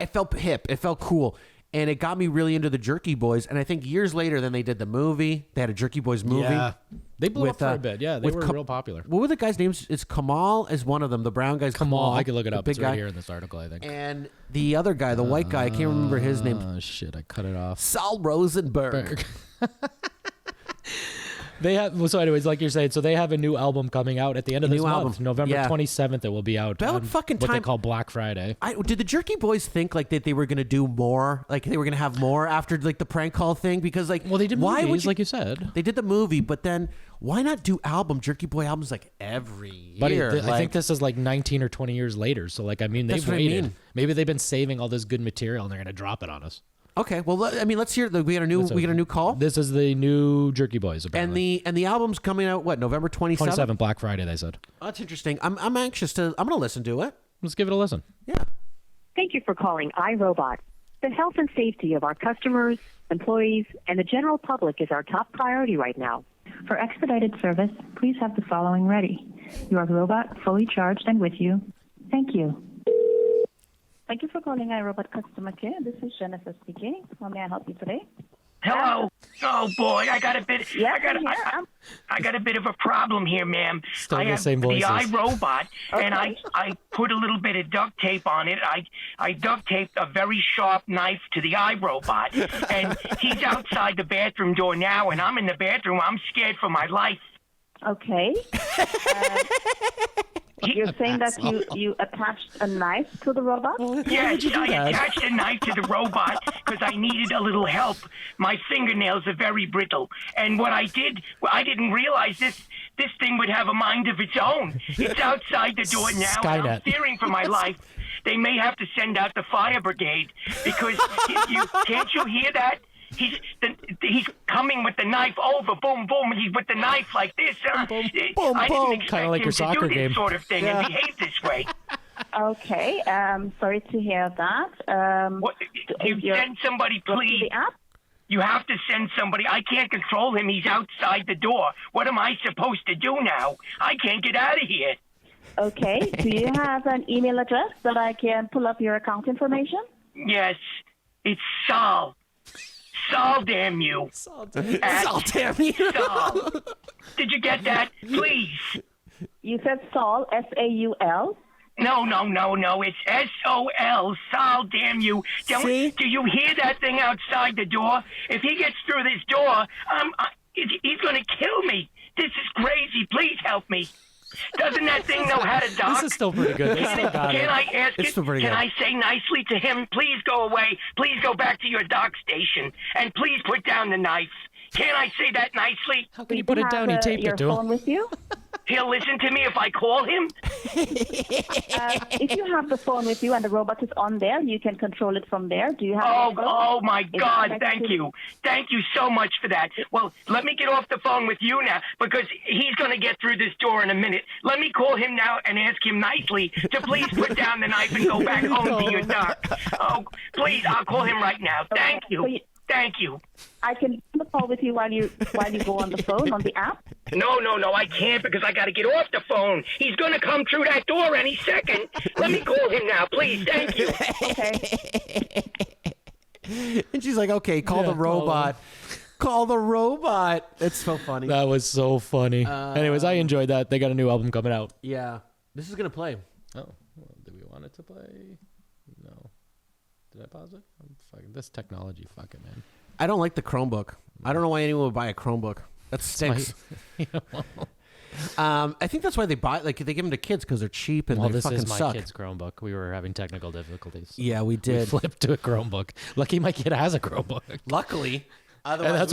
It felt hip. It felt cool. And it got me really into the Jerky Boys. And I think years later, then they did the movie. They had a Jerky Boys movie. Yeah. They blew up for a bit. Yeah, they were real popular. What were the guys' names? It's Kamal as one of them. The brown guy's Kamal. I could look it the up. big It's right guy. here in this article, I think. And the other guy, the white guy, I can't remember his name. Oh, shit. I cut it off. Saul Rosenberg. They have, so anyways, like you're saying, so they have a new album coming out at the end of this new month. album. November Yeah. 27th, it will be out. About on fucking what they time. call Black Friday. Did the Jerky Boys think like that they were gonna do more, like they were gonna have more after like the prank call thing? Because like, Well, they did why movies, would you, like you said. They did the movie, but then why not do Jerky Boy albums like every year? But I Like- think this is like 19 or 20 years later. So, like, I mean, they've That's what I waited. mean. Maybe they've been saving all this good material and they're going to drop it on us. Okay, well, let's hear. We got a new call. This is the new Jerky Boys, apparently. And the album's coming out what, November 27th? 27th, Black Friday, they said. Oh, that's interesting. I'm anxious to. I'm gonna listen to it. Let's give it a listen. Yeah. Thank you for calling iRobot. The health and safety of our customers, employees, and the general public is our top priority right now. For expedited service, please have the following ready. Your robot fully charged and with you. Thank you. Thank you for calling iRobot Customer Care. This is Jennifer speaking. How may I help you today? Hello. Oh boy, I got a bit. Yes, I got a bit of a problem here, ma'am. Still I the have same the voices. iRobot, and Okay. I put a little bit of duct tape on it. I duct taped a very sharp knife to the iRobot, and he's outside the bathroom door now, and I'm in the bathroom. I'm scared for my life. Okay. You're saying that you attached a knife to the robot? Yes, I attached a knife to the robot because I needed a little help. My fingernails are very brittle. And what I did, I didn't realize this thing would have a mind of its own. It's outside the door now, and I'm Skynet. fearing for my life. They may have to send out the fire brigade because can't you hear that? He's coming with the knife over, boom, boom. He's with the knife like this. boom, I didn't expect Kinda like him your to soccer do this game. sort of thing Yeah. and behave this way. Okay. Sorry to hear that. You send somebody, please. The app? You have to send somebody. I can't control him. He's outside the door. What am I supposed to do now? I can't get out of here. Okay. Do you have an email address that I can pull up your account information? Yes, it's Saul. Saul, damn you. Saul, damn you. Saul. Did you get that? Please. You said Saul, S-A-U-L. No. It's S-O-L. Saul, damn you. Do you hear that thing outside the door? If he gets through this door, he's going to kill me. This is crazy. Please help me. Doesn't that thing know how to dock? This is still pretty good. They still got Can it. I ask It's it? still pretty Can good. I say nicely to him, please go away, please go back to your dock station, and please put down the knife? Can I say that nicely? How can you put it down? He taped it to phone him. with you? He'll listen to me if I call him? If you have the phone with you and the robot is on there, you can control it from there. Do you have Oh my Is God, it thank connected? you. Thank you so much for that. Well, let me get off the phone with you now because he's going to get through this door in a minute. Let me call him now and ask him nicely to please put down the knife and go back home to your dock. Oh, please, I'll call him right now. Thank you. Thank you. I can call with you while you go on the phone on the app. No, I can't because I got to get off the phone. He's going to come through that door any second. Let me call him now, please. Thank you. Okay. And she's like, okay, call the robot. Call the robot. It's so funny. That was so funny. Anyways, I enjoyed that. They got a new album coming out. Yeah. This is going to play. Oh, well, do we want it to play? No. Did I pause it? I'm fucking this technology, fucking man. I don't like the Chromebook. I don't know why anyone would buy a Chromebook. That stinks. I think that's why they give them to kids because they're cheap and Well, they this fucking is my suck. kid's Chromebook. We were having technical difficulties. Yeah, we We did. flipped to a Chromebook. Lucky my kid has a Chromebook. Luckily. And that's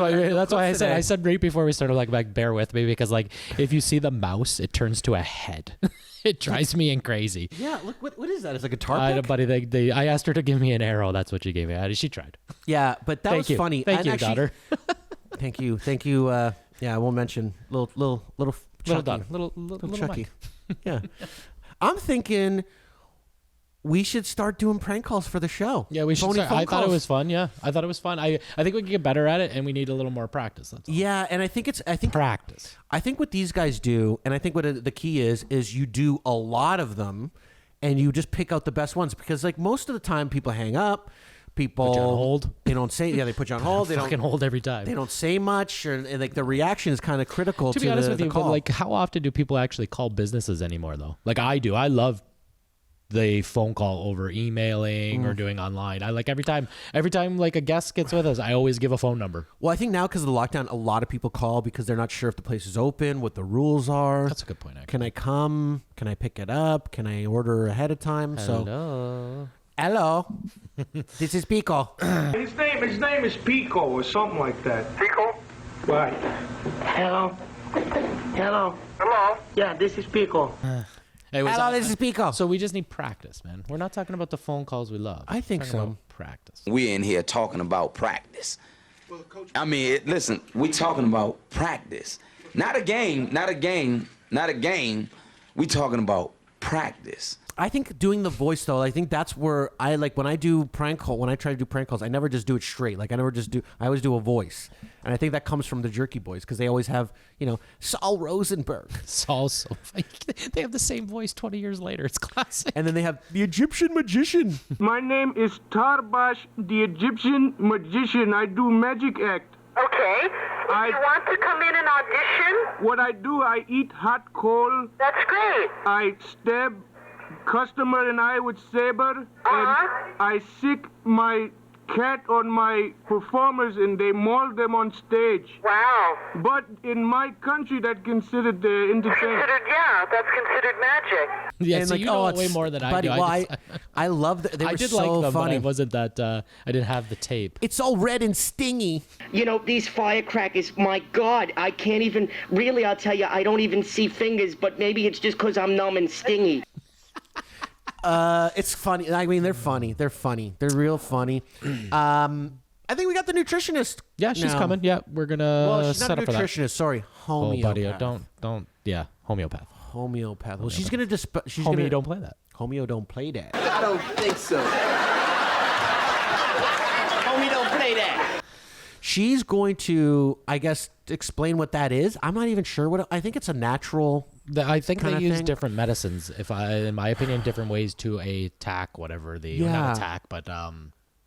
why I said right before we started, like bear with me, because like if you see the mouse, it turns to a head. It drives me crazy. Yeah, look, what is that? It's like a guitar pick? Buddy, I asked her to give me an arrow. That's what she gave me. She tried. Yeah, but that Thank was you. funny. Thank And you, actually- daughter. Thank you. Yeah, I won't mention little Chucky. daughter. Little Chucky. Mike. Yeah. I'm thinking we should start doing prank calls for the show. Yeah, we should. Phony Start. phone I thought it calls. was fun. Yeah, I thought it was fun. I think we can get better at it, and we need a little more practice. That's all. Yeah, and I think practice. I think what these guys do, and I think what the key is you do a lot of them, and you just pick out the best ones because like most of the time people hang up. People Put you on hold. They don't say. Yeah, they put you on hold. They fucking don't hold every time. They don't say much, and like the reaction is kind of critical. To be honest with the you, call. but like, how often do people actually call businesses anymore? Though, like I do. I love the phone call over emailing or doing online. I like every time like a guest gets with us, I always give a phone number. Well, I think now because of the lockdown, a lot of people call because they're not sure if the place is open, what the rules are. That's a good point. Actually. Can I come? Can I pick it up? Can I order ahead of time? Hello. This is Pico. His name is Pico or something like that. Pico? Right. Hello? Hello? Hello? Yeah, this is Pico. Hello, this is Pico. So we just need practice, man. We're not talking about the phone calls we love. I think We're talking so. about practice. We're in here talking about practice. I mean, listen, we're talking about practice. Not a game. We're talking about practice. I think doing the voice though, I think that's where I like when I do prank call. When I try to do prank calls, I never just do it straight. Like I always do a voice, and I think that comes from the Jerky Boys because they always have Saul Rosenberg. Saul's so funny. They have the same voice 20 years later. It's classic. And then they have the Egyptian magician. My name is Tarbash, the Egyptian magician. I do magic act. Okay. If you want to come in and audition, What I do, I eat hot coal. that's great. I stab customer and I with saber, and I sick my cat on my performers and they maul them on stage. Wow. But in my country, that considered entertainment. That's considered magic. Yeah, And so like, you know it's- way more than buddy, I do. well, I love that. They were I did so like them, funny. but I wasn't that. I didn't have the tape. It's all red and stingy. You know, these firecrackers, my God, I can't even, really, I'll tell you, I don't even see fingers, but maybe it's just because I'm numb and stingy. It's funny. I mean, they're funny. They're funny. They're real funny. I think we got the nutritionist. Yeah, she's now. coming. Yeah, we're gonna Well, she's set not a up for that. nutritionist. Sorry, homeopath. Oh, buddy, don't. Yeah, homeopath. Homeopath. Well, she's gonna she's Homeo gonna don't play that. Homeo don't play that. I don't think so. Homie, don't play that. She's going to, I guess, explain what that is. I'm not even sure what. I think it's a natural. I think they kinda use thing. different medicines. In my opinion, different ways to attack whatever the Yeah. not attack, but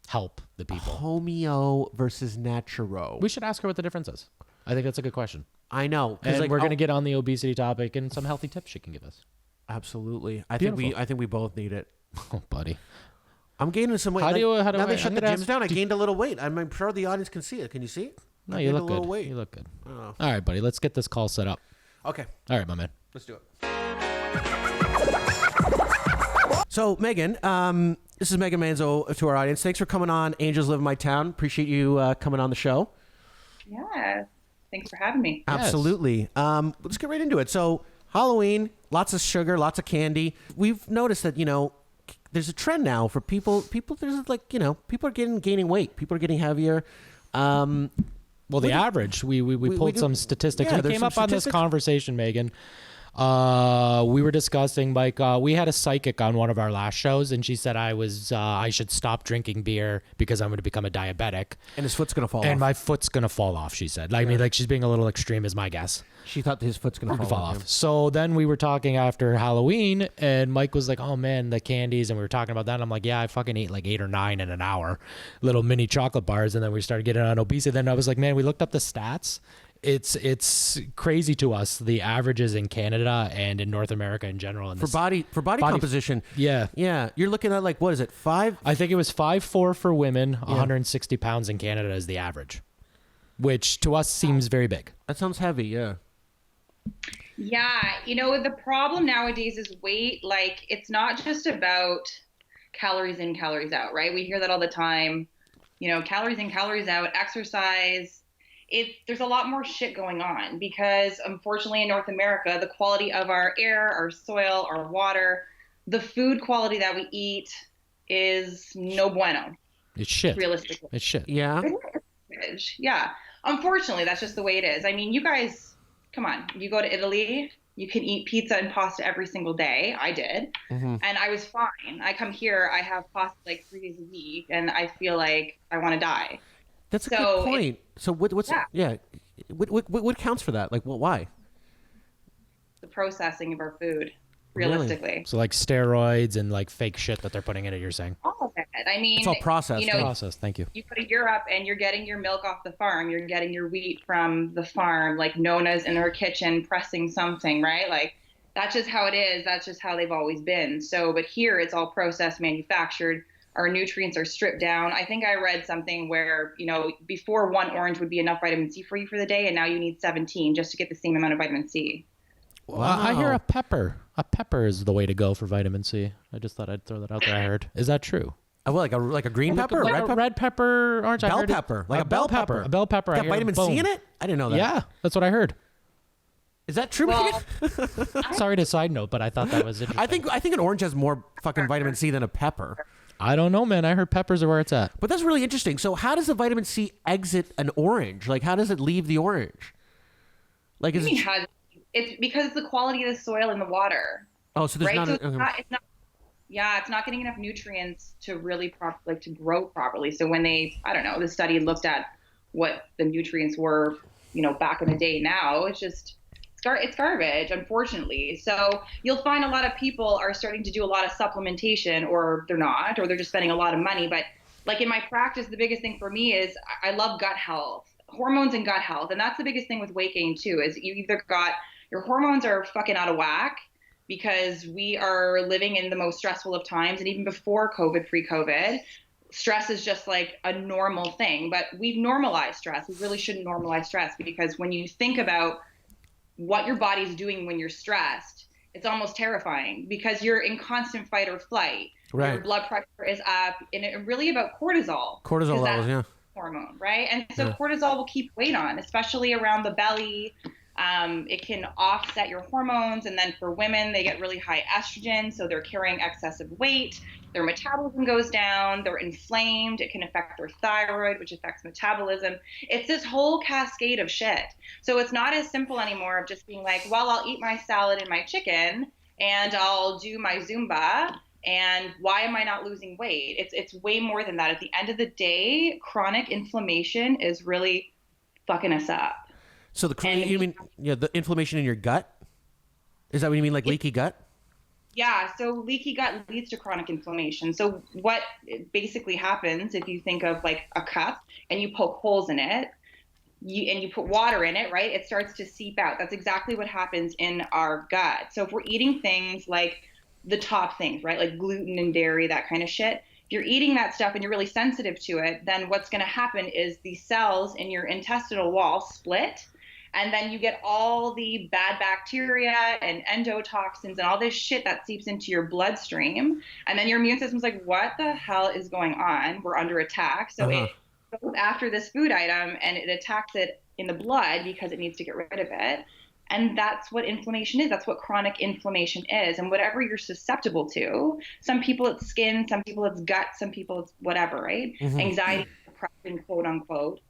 help the people. Homeo versus naturo. We should ask her what the difference is. I think that's a good question. I know, And like, we're gonna get on the obesity topic and some healthy tips she can give us. Absolutely. I Beautiful. think we both need it. Oh, buddy. I'm gaining some weight. How do you- how do now I- they I'm shut the gonna gyms ask- down. I gained a little weight. I'm sure the audience can see it. Can you see it? No, I you gained look a little good. weight. You look good. Oh. All right, buddy. Let's get this call set up. Okay. All right, my man. Let's do it. So, Megan, this is Megan Manzo to our audience. Thanks for coming on Angels Live in My Town. Appreciate you coming on the show. Yeah. Thanks for having me. Absolutely. Let's get right into it. So, Halloween, lots of sugar, lots of candy. We've noticed that, there's a trend now for people, there's like, people are gaining weight. People are getting heavier. Well, the average, we pulled do- some statistics. Yeah, We there's came some up on this statistics. conversation, Megan. We were discussing, like, we had a psychic on one of our last shows, and she said I should stop drinking beer because I'm going to become a diabetic. And his foot's going to fall off. And my foot's going to fall off, she said. I mean, like, she's being a little extreme is my guess. She thought his foot's going to fall off. yeah. So then we were talking after Halloween, and Mike was like, oh, man, the candies. And we were talking about that. And I'm like, yeah, I fucking ate like 8 or 9 in an hour, little mini chocolate bars. And then we started getting on obesity. Then I was like, man, we looked up the stats. It's crazy to us, the averages in Canada and in North America in general. And For body composition. Yeah. Yeah. You're looking at like, what is it, 5? I think it was 5'4" for women, 160 pounds in Canada is the average, which to us seems very big. That sounds heavy, yeah. Yeah, you know, the problem nowadays is weight. Like, it's not just about calories in, calories out, right? We hear that all the time. You know, calories in, calories out, exercise. There's a lot more shit going on because, unfortunately, in North America, the quality of our air, our soil, our water, the food quality that we eat is no bueno. It's shit. Realistically. It's shit. Yeah. Yeah. Unfortunately, that's just the way it is. I mean, you guys, come on. You go to Italy, you can eat pizza and pasta every single day. I did. Mm-hmm. And I was fine. I come here, I have pasta like 3 days a week, and I feel like I want to die. That's a good point. So what's what counts for that? Like, why? The processing of our food, realistically. Really? So like steroids and like fake shit that they're putting in it, you're saying? All of it. I mean, it's all processed. You know, processed. Thank you. You go to Europe and you're getting your milk off the farm. You're getting your wheat from the farm, like Nona's in her kitchen pressing something, right? Like, that's just how it is. That's just how they've always been. So, but here it's all processed, manufactured. Our nutrients are stripped down. I think I read something where, you know, before 1 orange would be enough vitamin C for you for the day, and now you need 17 just to get the same amount of vitamin C. Wow. I hear a pepper. A pepper is the way to go for vitamin C. I just thought I'd throw that out there. I heard. Is that true? Like a green pepper, like red pepper, red pepper, orange. Bell pepper, like a bell pepper. A bell pepper. Got vitamin C in it? I didn't know that. Yeah, that's what I heard. Is that true? Well, sorry to side note, but I thought that was interesting. I think an orange has more fucking vitamin C than a pepper. I don't know, man. I heard peppers are where it's at. But that's really interesting. So how does the vitamin C exit an orange? Like, how does it leave the orange? Like, is it... It's because it's the quality of the soil and the water. Oh, so there's right? not... It's not. Yeah, it's not getting enough nutrients to really to grow properly. So when they, I don't know, the study looked at what the nutrients were, you know, back in the day. Now it's just it's garbage, unfortunately. So you'll find a lot of people are starting to do a lot of supplementation, or they're not, or they're just spending a lot of money. But like in my practice, the biggest thing for me is I love gut health, hormones and gut health. And that's the biggest thing with weight gain too, is you either got your hormones are fucking out of whack because we are living in the most stressful of times. And even before COVID, pre-COVID, stress is just like a normal thing, but we've normalized stress. We really shouldn't normalize stress, because when you think about what your body's doing when you're stressed, it's almost terrifying because you're in constant fight or flight. Right. Your blood pressure is up, and it's really about cortisol. Cortisol levels, yeah. Hormone, right? And so cortisol will keep weight on, especially around the belly. It can offset your hormones, and then for women, they get really high estrogen, so they're carrying excessive weight. Their metabolism goes down. They're inflamed. It can affect their thyroid, which affects metabolism. It's this whole cascade of shit. So it's not as simple anymore of just being like, well, I'll eat my salad and my chicken, and I'll do my Zumba, and why am I not losing weight? It's way more than that. At the end of the day, chronic inflammation is really fucking us up. So you mean the inflammation in your gut? Is that what you mean, like leaky gut? Yeah, so leaky gut leads to chronic inflammation. So what basically happens, if you think of like a cup and you poke holes in it, and you put water in it, right? It starts to seep out. That's exactly what happens in our gut. So if we're eating things like the top things, right? Like gluten and dairy, that kind of shit. If you're eating that stuff and you're really sensitive to it, then what's going to happen is the cells in your intestinal wall split. And then you get all the bad bacteria and endotoxins and all this shit that seeps into your bloodstream. And then your immune system's like, what the hell is going on? We're under attack. So it goes after this food item and it attacks it in the blood because it needs to get rid of it. And that's what inflammation is. That's what chronic inflammation is. And whatever you're susceptible to, some people it's skin, some people it's gut, some people it's whatever, right? Mm-hmm. Anxiety, depression, quote unquote.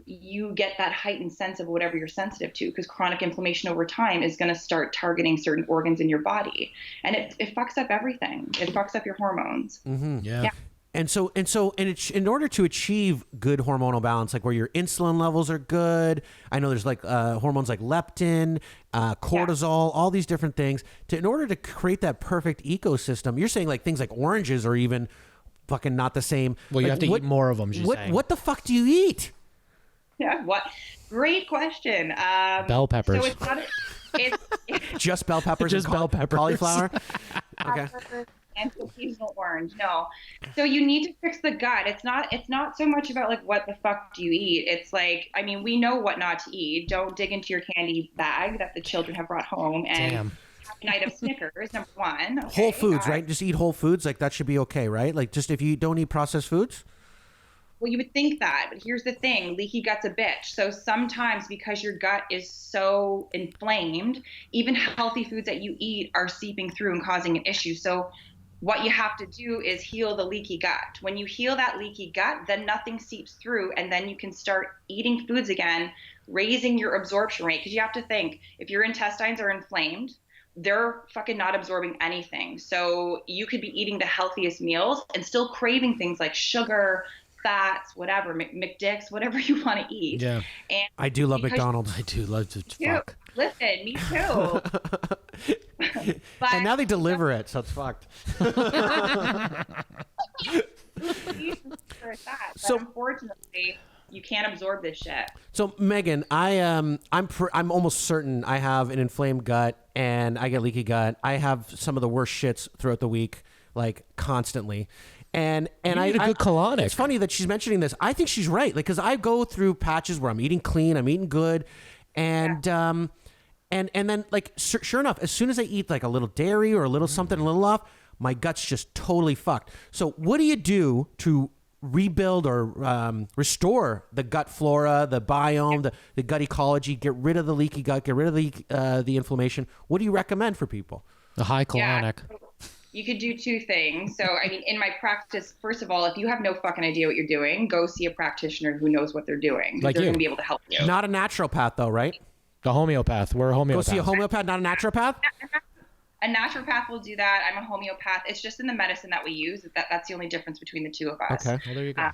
You get that heightened sense of whatever you're sensitive to, because chronic inflammation over time is going to start targeting certain organs in your body, and it fucks up everything. It fucks up your hormones. Mm-hmm. Yeah. And it's in order to achieve good hormonal balance, like where your insulin levels are good. I know there's like hormones like leptin, cortisol, all these different things. In order to create that perfect ecosystem, you're saying like things like oranges are even fucking not the same. Well, you like, have to eat more of them. What the fuck do you eat? Yeah. What? Great question. Bell peppers. So it's Just bell peppers. Just bell peppers. Cauliflower. Okay. and occasional orange. No. So you need to fix the gut. It's not so much about like what the fuck do you eat. It's like, I mean, we know what not to eat. Don't dig into your candy bag that the children have brought home and have a night of Snickers, number one. Okay, Whole foods, right? Just eat whole foods. Like that should be okay, right? Like just if you don't eat processed foods. Well, you would think that, but here's the thing, leaky gut's a bitch. So sometimes because your gut is so inflamed, even healthy foods that you eat are seeping through and causing an issue. So what you have to do is heal the leaky gut. When you heal that leaky gut, then nothing seeps through, and then you can start eating foods again, raising your absorption rate. Because you have to think, if your intestines are inflamed, they're fucking not absorbing anything. So you could be eating the healthiest meals and still craving things like sugar, fats, whatever, McDicks, whatever you want to eat. Yeah. And I do love McDonald's. I do love to fuck. Listen, me too. But, and now they deliver it, so it's fucked. So unfortunately, you can't absorb this shit. So Megan, I'm almost certain I have an inflamed gut and I get leaky gut. I have some of the worst shits throughout the week, like constantly. And You need a good colonic. It's funny that she's mentioning this. I think she's right. Like, because I go through patches where I'm eating clean, I'm eating good, and then like sure enough, as soon as I eat like a little dairy or a little something a little off, my gut's just totally fucked. So what do you do to rebuild or restore the gut flora, the biome, the gut ecology, get rid of the leaky gut, get rid of the inflammation? What do you recommend for people? The high colonic. Yeah. You could do two things. So, I mean, in my practice, first of all, if you have no fucking idea what you're doing, go see a practitioner who knows what they're doing. Like they're you. going to be able to help you. Not a naturopath, though, right? The homeopath. We're a homeopath. Go see a homeopath, not a naturopath? A naturopath will do that. I'm a homeopath. It's just in the medicine that we use. That's the only difference between the two of us. Okay. Well, there you go.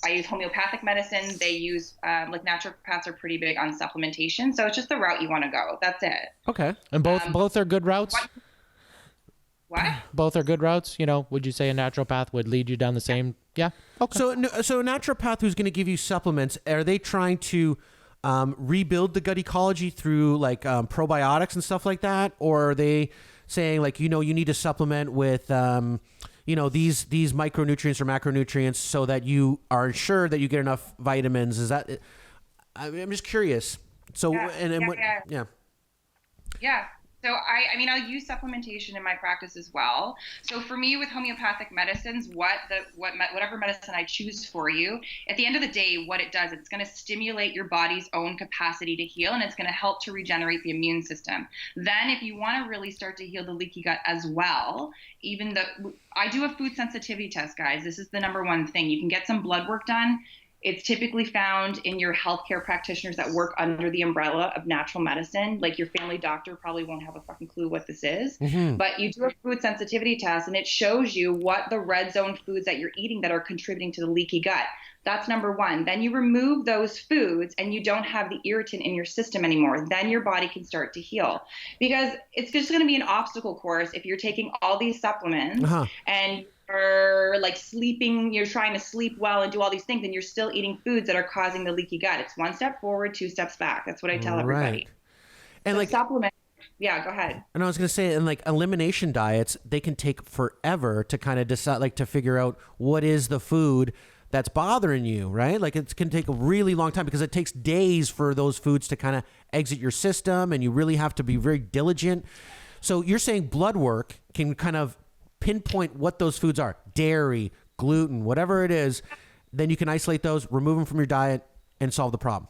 I use homeopathic medicine. They use, like naturopaths are pretty big on supplementation. So it's just the route you want to go. That's it. Okay. And both are good routes? What? Both are good routes. You know, would you say a naturopath would lead you down the same? Yeah. Okay. So a naturopath who's going to give you supplements, are they trying to rebuild the gut ecology through like probiotics and stuff like that, or are they saying like you need to supplement with these micronutrients or macronutrients so that you are sure that you get enough vitamins? Is that? I'm just curious. So Yeah. So I mean, I'll use supplementation in my practice as well. So for me with homeopathic medicines, whatever medicine I choose for you, at the end of the day, what it does, it's going to stimulate your body's own capacity to heal, and it's going to help to regenerate the immune system. Then if you want to really start to heal the leaky gut as well, I do a food sensitivity test, guys. This is the number one thing. You can get some blood work done. It's typically found in your healthcare practitioners that work under the umbrella of natural medicine. Like your family doctor probably won't have a fucking clue what this is. Mm-hmm. But you do a food sensitivity test, and it shows you what the red zone foods that you're eating that are contributing to the leaky gut. That's number one. Then you remove those foods and you don't have the irritant in your system anymore. Then your body can start to heal. Because it's just going to be an obstacle course if you're taking all these supplements and you're like sleeping, you're trying to sleep well and do all these things, and you're still eating foods that are causing the leaky gut. It's one step forward, two steps back. That's what I tell everybody. And so like supplement. Yeah, go ahead. And I was going to say, and like elimination diets, they can take forever to kind of decide, like to figure out what is the food that's bothering you, right? Like it can take a really long time because it takes days for those foods to kind of exit your system, and you really have to be very diligent. So you're saying blood work can kind of pinpoint what those foods are, dairy, gluten, whatever it is, then you can isolate those, remove them from your diet, and solve the problem.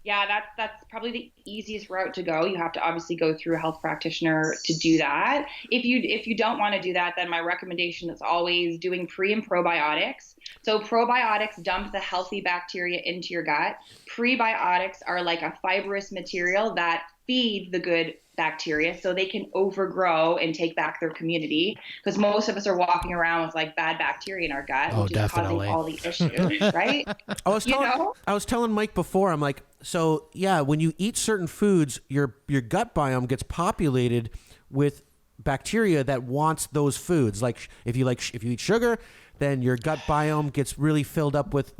Yeah, that's probably the easiest route to go. You have to obviously go through a health practitioner to do that. If you don't want to do that, then my recommendation is always doing pre and probiotics. So probiotics dump the healthy bacteria into your gut. Prebiotics are like a fibrous material that feed the good bacteria so they can overgrow and take back their community, because most of us are walking around with like bad bacteria in our gut, which is causing all the issues, right? I was telling Mike before, I'm like, so yeah, when you eat certain foods, your gut biome gets populated with bacteria that wants those foods. Like if you eat sugar, then your gut biome gets really filled up with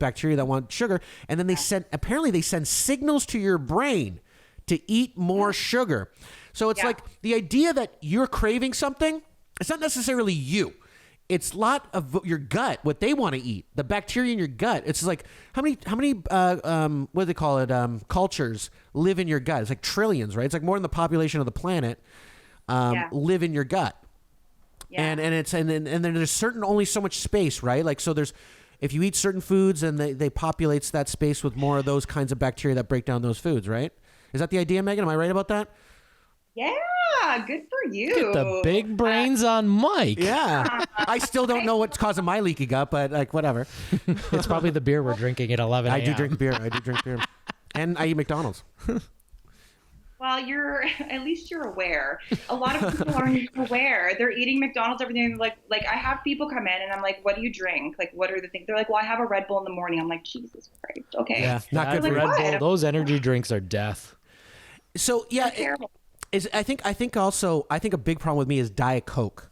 bacteria that want sugar, and then they send signals to your brain to eat more sugar. So it's like the idea that you're craving something, it's not necessarily you. It's a lot of your gut, what they want to eat, the bacteria in your gut. It's like how many what do they call it? Cultures live in your gut. It's like trillions, right? It's like more than the population of the planet live in your gut. Yeah. And then there's only so much space, right? Like so there's if you eat certain foods and they populates that space with more of those kinds of bacteria that break down those foods, right? Is that the idea, Megan? Am I right about that? Yeah, good for you. Get the big brains on Mike. Yeah. I still don't know what's causing my leaky gut, but like whatever. It's probably the beer we're drinking at 11 a.m. I do drink beer. And I eat McDonald's. Well, at least you're aware. A lot of people aren't aware. They're eating McDonald's every day. Like I have people come in and I'm like, what do you drink? Like, what are the things? They're like, well, I have a Red Bull in the morning. I'm like, Jesus Christ. Okay. Yeah, not good. Like, Red Bull. what? Those energy drinks are death. So yeah, I think a big problem with me is Diet Coke.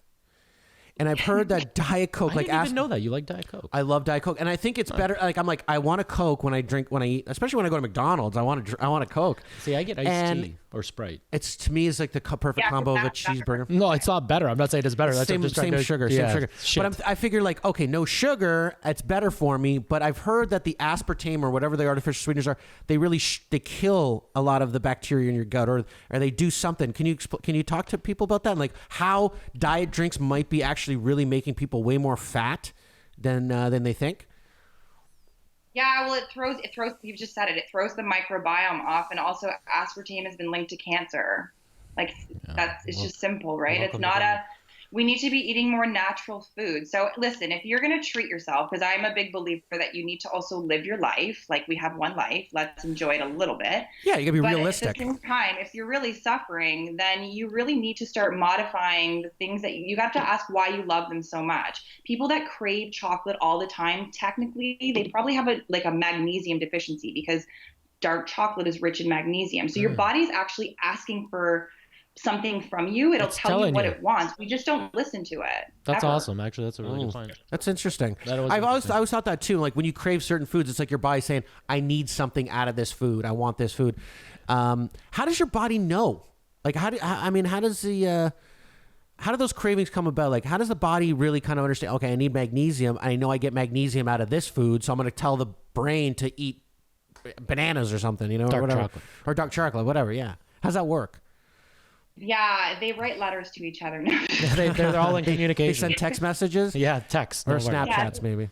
And I've heard that Diet Coke, I didn't even know that you like Diet Coke. I love Diet Coke, and I think it's better. Like I want a Coke when I eat, especially when I go to McDonald's. I want a Coke. See, I get iced tea or Sprite. It's to me, it's like the perfect combo of a cheeseburger. No, it's not better. I'm not saying it's better. That's same sugar. But I figure like, okay, no sugar, it's better for me. But I've heard that the aspartame or whatever the artificial sweeteners are, they really they kill a lot of the bacteria in your gut, or they do something. Can you talk to people about that? And like how diet drinks might be actually really making people way more fat than they think? Yeah, well, it throws, you've just said it, it throws the microbiome off, and also aspartame has been linked to cancer. Like, it's just simple, right? It's not we need to be eating more natural food. So listen, if you're going to treat yourself, because I'm a big believer that you need to also live your life. Like we have one life, let's enjoy it a little bit. Yeah, you got to be realistic. At the same time, if you're really suffering, then you really need to start modifying the things that you got to ask why you love them so much. People that crave chocolate all the time, technically, they probably have a magnesium deficiency, because dark chocolate is rich in magnesium. So your body's actually asking for something from you. It'll tell you what it wants. We just don't listen to it. That's awesome. Actually, that's a really good point. That's interesting. I always thought that too. Like when you crave certain foods, it's like your body saying, I need something out of this food. I want this food. How does your body know? Like how do those cravings come about? Like how does the body really kind of understand, okay, I need magnesium. I know I get magnesium out of this food, so I'm going to tell the brain to eat bananas or something, or whatever. Chocolate. Or dark chocolate, whatever. Yeah. How's that work? Yeah, they write letters to each other now. they're all in communication. They send text messages? Yeah, text. Or Snapchats, maybe.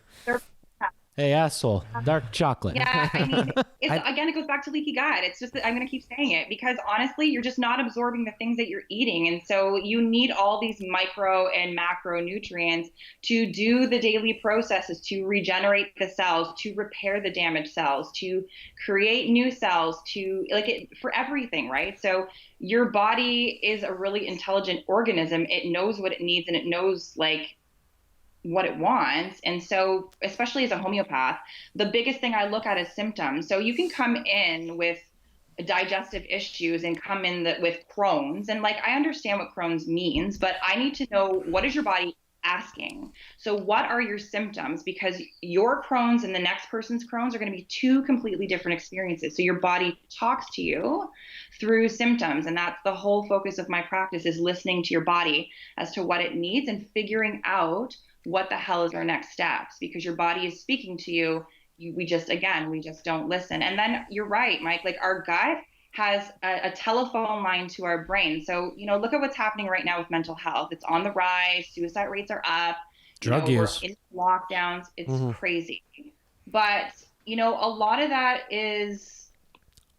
Hey, asshole, dark chocolate. Yeah, I mean, again, it goes back to leaky gut. It's just that I'm going to keep saying it, because honestly, you're just not absorbing the things that you're eating. And so you need all these micro and macro nutrients to do the daily processes, to regenerate the cells, to repair the damaged cells, to create new cells, for everything, right? So your body is a really intelligent organism. It knows what it needs, and it knows what it wants. And so, especially as a homeopath, the biggest thing I look at is symptoms. So you can come in with digestive issues and come in with Crohn's, and I understand what Crohn's means, but I need to know, what is your body asking? So what are your symptoms? Because your Crohn's and the next person's Crohn's are going to be two completely different experiences. So your body talks to you through symptoms, and that's the whole focus of my practice, is listening to your body as to what it needs and figuring out what the hell is our next steps, because your body is speaking to you. We just don't listen. And then you're right, Mike, our gut has a telephone line to our brain. So, look at what's happening right now with mental health. It's on the rise. Suicide rates are up. Drug use. We're in lockdowns. It's crazy. But, a lot of that is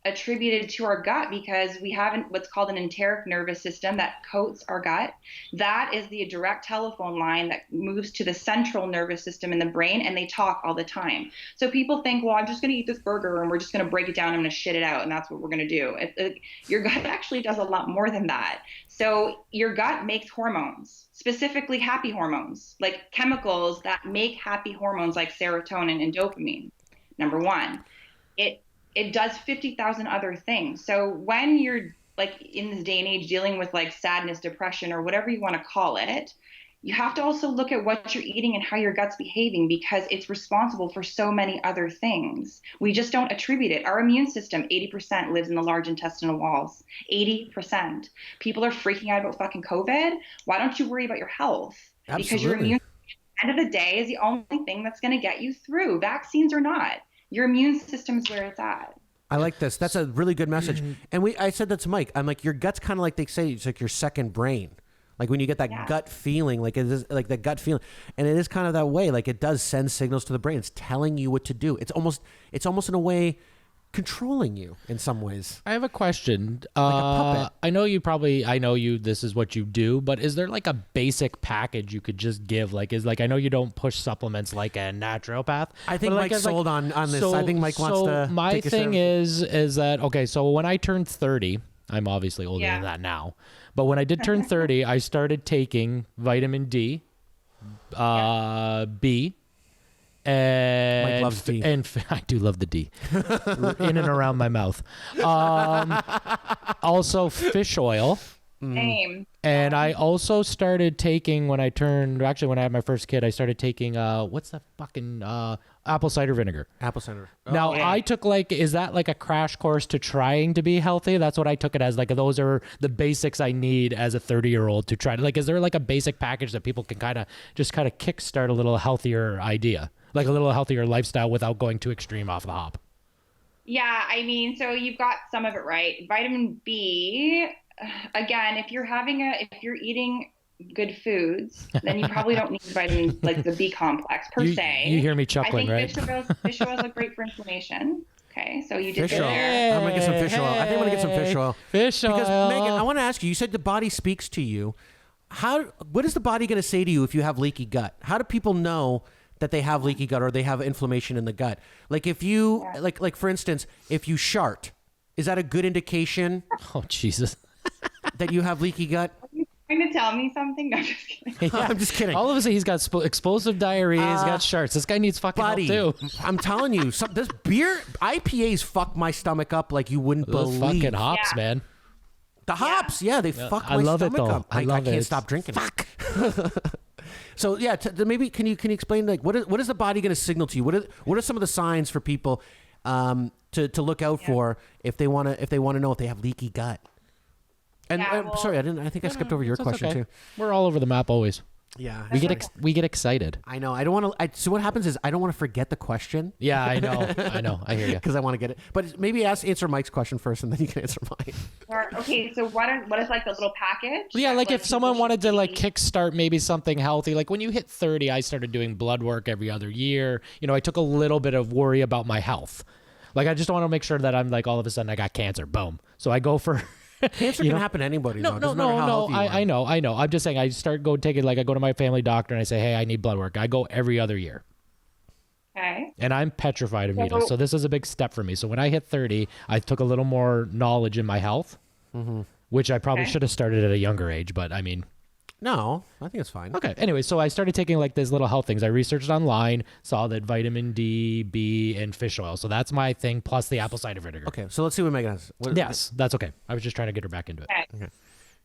attributed to our gut, because we have what's called an enteric nervous system that coats our gut. That is the direct telephone line that moves to the central nervous system in the brain, and they talk all the time. So people think, well, I'm just going to eat this burger and we're just going to break it down, I'm going to shit it out, and that's what we're going to do. Your gut actually does a lot more than that. So your gut makes hormones, specifically happy hormones, like chemicals that make happy hormones like serotonin and dopamine. Number one, it does 50,000 other things. So when you're in this day and age dealing with sadness, depression, or whatever you want to call it, you have to also look at what you're eating and how your gut's behaving, because it's responsible for so many other things. We just don't attribute it. Our immune system, 80% lives in the large intestinal walls. 80%. People are freaking out about fucking COVID. Why don't you worry about your health? Absolutely. Because your immune, at the end of the day, is the only thing that's going to get you through. Vaccines or not, your immune system is where it's at. I like this. That's a really good message. And I said that to Mike. I'm like, your gut's kind of like they say, it's like your second brain. Like when you get that gut feeling, like it is like that gut feeling, and it is kind of that way. Like it does send signals to the brain. It's telling you what to do. It's almost in a way controlling you in some ways. I have a question. Like a puppet. I know you. This is what you do, but is there like a basic package you could just give? Like, I know you don't push supplements like a naturopath. I think like, Mike's sold on this. I think Mike wants to. My take a thing serve. is that okay? So when I turned 30, I'm obviously older than that now, but when I did turn 30, I started taking vitamin D, B. And Mike loves D. And I do love the D in and around my mouth. Also fish oil. Same. And I also started taking when I had my first kid, I started taking what's that fucking apple cider vinegar. Apple cider. Now I took is that like a crash course to trying to be healthy? That's what I took it as. Like those are the basics I need as a 30-year-old to try to is there like a basic package that people can kind of kickstart a little healthier idea? Like a little healthier lifestyle without going too extreme off the hop. Yeah, I mean, so you've got some of it right. Vitamin B, again, if you're eating good foods, then you probably don't need vitamin like the B complex per se. You hear me chuckling, I right? think fish oils are great for inflation. Okay, so you did Fish oil. there. I'm gonna get some fish oil. I think I'm gonna get some fish oil. Fish oil. Because Megan, I want to ask you. You said the body speaks to you. What is the body going to say to you if you have leaky gut? How do people know that they have leaky gut or they have inflammation in the gut? Like if you like for instance, if you shart, is that a good indication? Oh Jesus. That you have leaky gut? Trying to tell me something? No, I'm just kidding. Yeah. I'm just kidding. All of a sudden, he's got explosive diarrhea. He's got sharts. This guy needs fucking help too. I'm telling you, this beer IPAs fuck my stomach up like you wouldn't Those believe. fucking hops, man. The hops, they fuck my I love stomach it, though. up. I love can't it. stop drinking. Fuck. So yeah, maybe can you explain what is the body going to signal to you? What are some of the signs for people to look out for if they want to know if they have leaky gut? And sorry, I think I skipped over your question too. We're all over the map always. Yeah, we get excited. I know. I don't want to. So what happens is I don't want to forget the question. Yeah, I know. I hear you. Because I want to get it. But maybe answer Mike's question first, and then you can answer mine. Okay, so what is like the little package? Yeah, like if someone wanted to kickstart maybe something healthy, like when you hit 30, I started doing blood work every other year. I took a little bit of worry about my health. Like I just want to make sure that I'm all of a sudden I got cancer. Boom. So I go for. Cancer can happen to anybody. No. I know. I'm just saying. I I go to my family doctor and I say, hey, I need blood work. I go every other year. Okay. And I'm petrified of needles, so this is a big step for me. So when I hit 30, I took a little more knowledge in my health, which I probably should have started at a younger age. But I mean, no, I think it's fine. Okay. Anyway, so I started taking these little health things. I researched online, saw that vitamin D, B, and fish oil. So that's my thing, plus the apple cider vinegar. Okay, so let's see what Megan has. Yes, that's okay. I was just trying to get her back into it. Okay.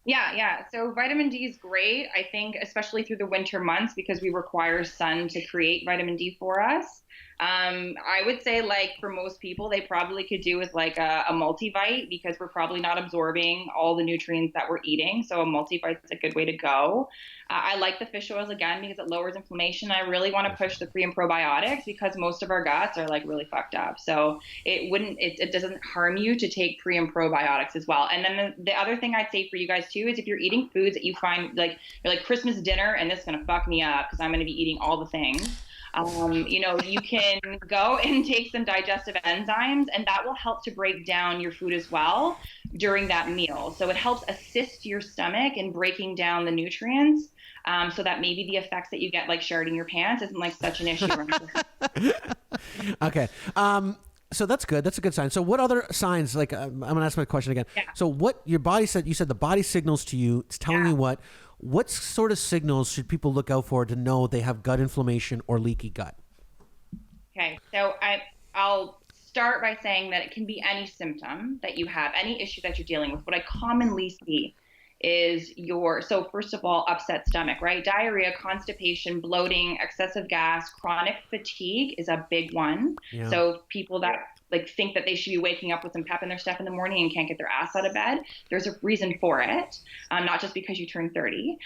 Yeah. So vitamin D is great, I think, especially through the winter months because we require sun to create vitamin D for us. I would say for most people, they probably could do with a multivite because we're probably not absorbing all the nutrients that we're eating. So a multivite is a good way to go. I like the fish oils again because it lowers inflammation. I really want to push the pre and probiotics because most of our guts are really fucked up. So it doesn't harm you to take pre and probiotics as well. And then the other thing I'd say for you guys too is if you're eating foods that you find you're like Christmas dinner and this is going to fuck me up because I'm going to be eating all the things. You can go and take some digestive enzymes and that will help to break down your food as well during that meal. So it helps assist your stomach in breaking down the nutrients so that maybe the effects that you get sharding your pants isn't such an issue. Okay. So that's good. That's a good sign. So what other signs, I'm going to ask my question again. Yeah. So what your body said, you said the body signals to you, it's telling you what sort of signals should people look out for to know they have gut inflammation or leaky gut? Okay. So I'll start by saying that it can be any symptom that you have, any issue that you're dealing with. What I commonly see is so first of all, upset stomach, right? Diarrhea, constipation, bloating, excessive gas, chronic fatigue is a big one. Yeah. So people that like think that they should be waking up with some pep in their step in the morning and can't get their ass out of bed, there's a reason for it. Not just because you turned 30.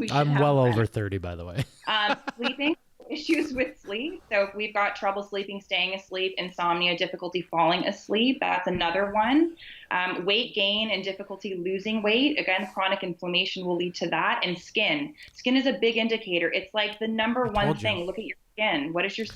I'm well over 30, by the way. Sleeping, issues with sleep. So if we've got trouble sleeping, staying asleep, insomnia, difficulty falling asleep, that's another one. Weight gain and difficulty losing weight. Again, chronic inflammation will lead to that. And skin. Skin is a big indicator. It's like the number one thing. Look at your skin. What is your,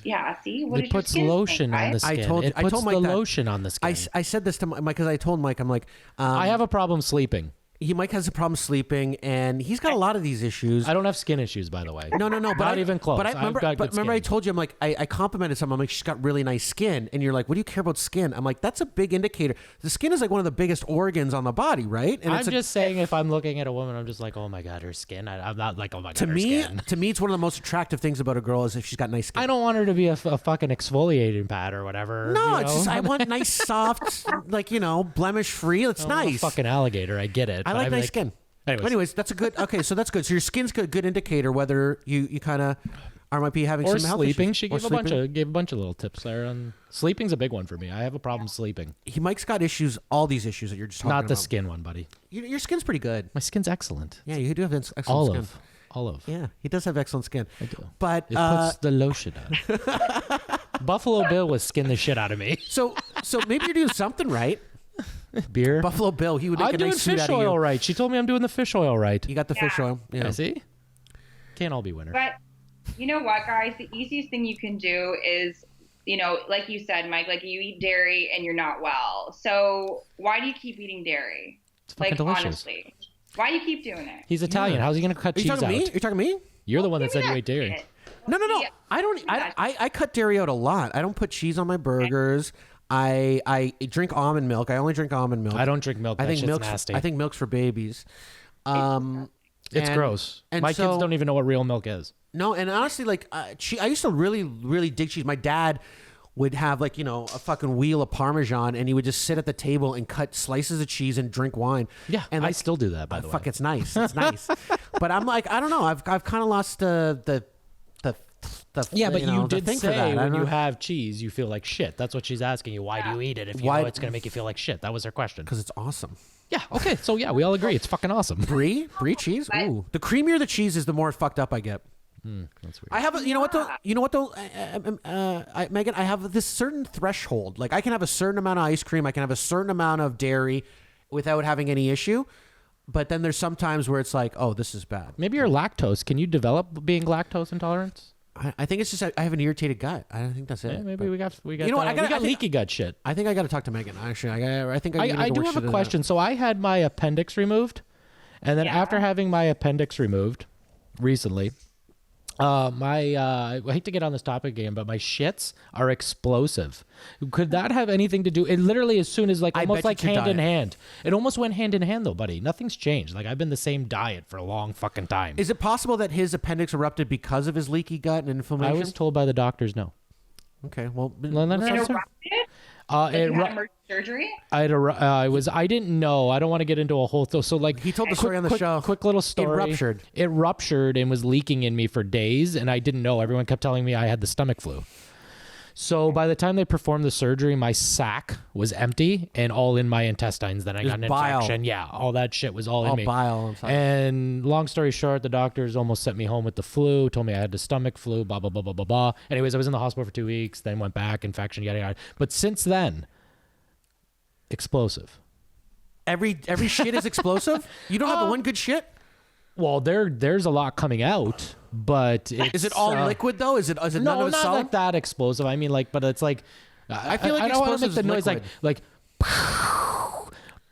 what It is puts your skin lotion think, on the right? skin. It puts the lotion on the skin. I said this to Mike because I told Mike, I'm like, I have a problem sleeping. Mike has a problem sleeping, and he's got a lot of these issues. I don't have skin issues, by the way. No, but not even close. But I remember, I've got good I skin. told you, I'm like, I complimented someone. I'm like, she's got really nice skin, and you're like, what do you care about skin? I'm like, that's a big indicator. The skin is like one of the biggest organs on the body, right? And I'm it's just saying, if I'm looking at a woman, I'm just like, oh my god, her skin. I'm not like, oh my god, to her me, skin. to me, it's one of the most attractive things about a girl is if she's got nice skin. I don't want her to be a fucking exfoliating pad or whatever. No, it's just I want nice, soft, like blemish free. It's nice. I'm a fucking alligator. I get it. I but like I'm nice skin. Anyways, that's a good. Okay, so that's good. So your skin's a good indicator whether you kind of might be having or some health sleeping. issues. She Or gave a bunch of little tips there. On sleeping's a big one for me. I have a problem sleeping. Mike's got issues. All these issues that you're just talking about. Not the skin one, buddy. Your skin's pretty good. My skin's excellent. Yeah, you do have excellent skin. Olive. Yeah, he does have excellent skin. I do. But it puts the lotion on. Buffalo Bill was skin the shit out of me. So maybe you're doing something right. Beer. Buffalo Bill, he would make I'm a doing nice suit fish out of oil you. right. She told me I'm doing the fish oil right. You got the fish oil. Yeah. I see. Can't all be winners. But you know what, guys? The easiest thing you can do is, like you said, Mike, like you eat dairy and you're not well. So why do you keep eating dairy? It's fucking delicious. Honestly, why do you keep doing it? He's Italian. How's he going to cut cheese out? Are you talking to me? You're the one that said you ate dairy. No. I don't. I cut dairy out a lot. I don't put cheese on my burgers. I drink almond milk. I only drink almond milk. I don't drink milk. I That think shit's milk's nasty. I think milk's for babies. It's gross. And My kids don't even know what real milk is. No, and honestly, like I used to really, really dig cheese. My dad would have like a fucking wheel of Parmesan, and he would just sit at the table and cut slices of cheese and drink wine. Yeah, and I still do that. By the way, fuck, it's nice. It's nice. But I'm like, I don't know. I've kind of lost the yeah, but you the did thing for say that. when you have cheese, you feel like shit. That's what she's asking you. Why do you eat it if you know it's going to make you feel like shit? That was her question. Because it's awesome. Yeah. Okay. So yeah, we all agree it's fucking awesome. Brie cheese. Ooh, the creamier the cheese is, the more fucked up I get. That's weird. I have you know what though, Megan, I have this certain threshold. Like I can have a certain amount of ice cream, I can have a certain amount of dairy without having any issue. But then there's some times where it's like, oh, this is bad. Maybe you're lactose. Can you develop being lactose intolerant? I think it's just I have an irritated gut. I don't think that's it. Yeah, maybe we got you know what? we got leaky gut shit. I think I got to talk to Megan. Actually, I think I do have a question. So I had my appendix removed, and then after having my appendix removed recently, I hate to get on this topic again, but my shits are explosive. Could that have anything to do? It literally, as soon as almost like hand in hand. It almost went hand in hand though, buddy. Nothing's changed. Like I've been the same diet for a long fucking time. Is it possible that his appendix erupted because of his leaky gut and inflammation? I was told by the doctors no. Okay, well, surgery? I didn't know. I don't want to get into a whole so like he told the story on the show. Quick little story. It ruptured and was leaking in me for days, and I didn't know. Everyone kept telling me I had the stomach flu. So by the time they performed the surgery, my sac was empty and all in my intestines. Then I got an infection. Yeah, all that shit was all in me. Bile. And long story short, the doctors almost sent me home with the flu, told me I had the stomach flu, blah, blah, blah, blah, blah, blah. Anyways, I was in the hospital for 2 weeks, then went back, infection, yada, yada. But since then, explosive. Every shit is explosive? You don't have one good shit? Well, there's a lot coming out, but is it all liquid though? Is it none of it not solid? Like that explosive. I mean, like, but it's like I feel like I don't want to make the noise like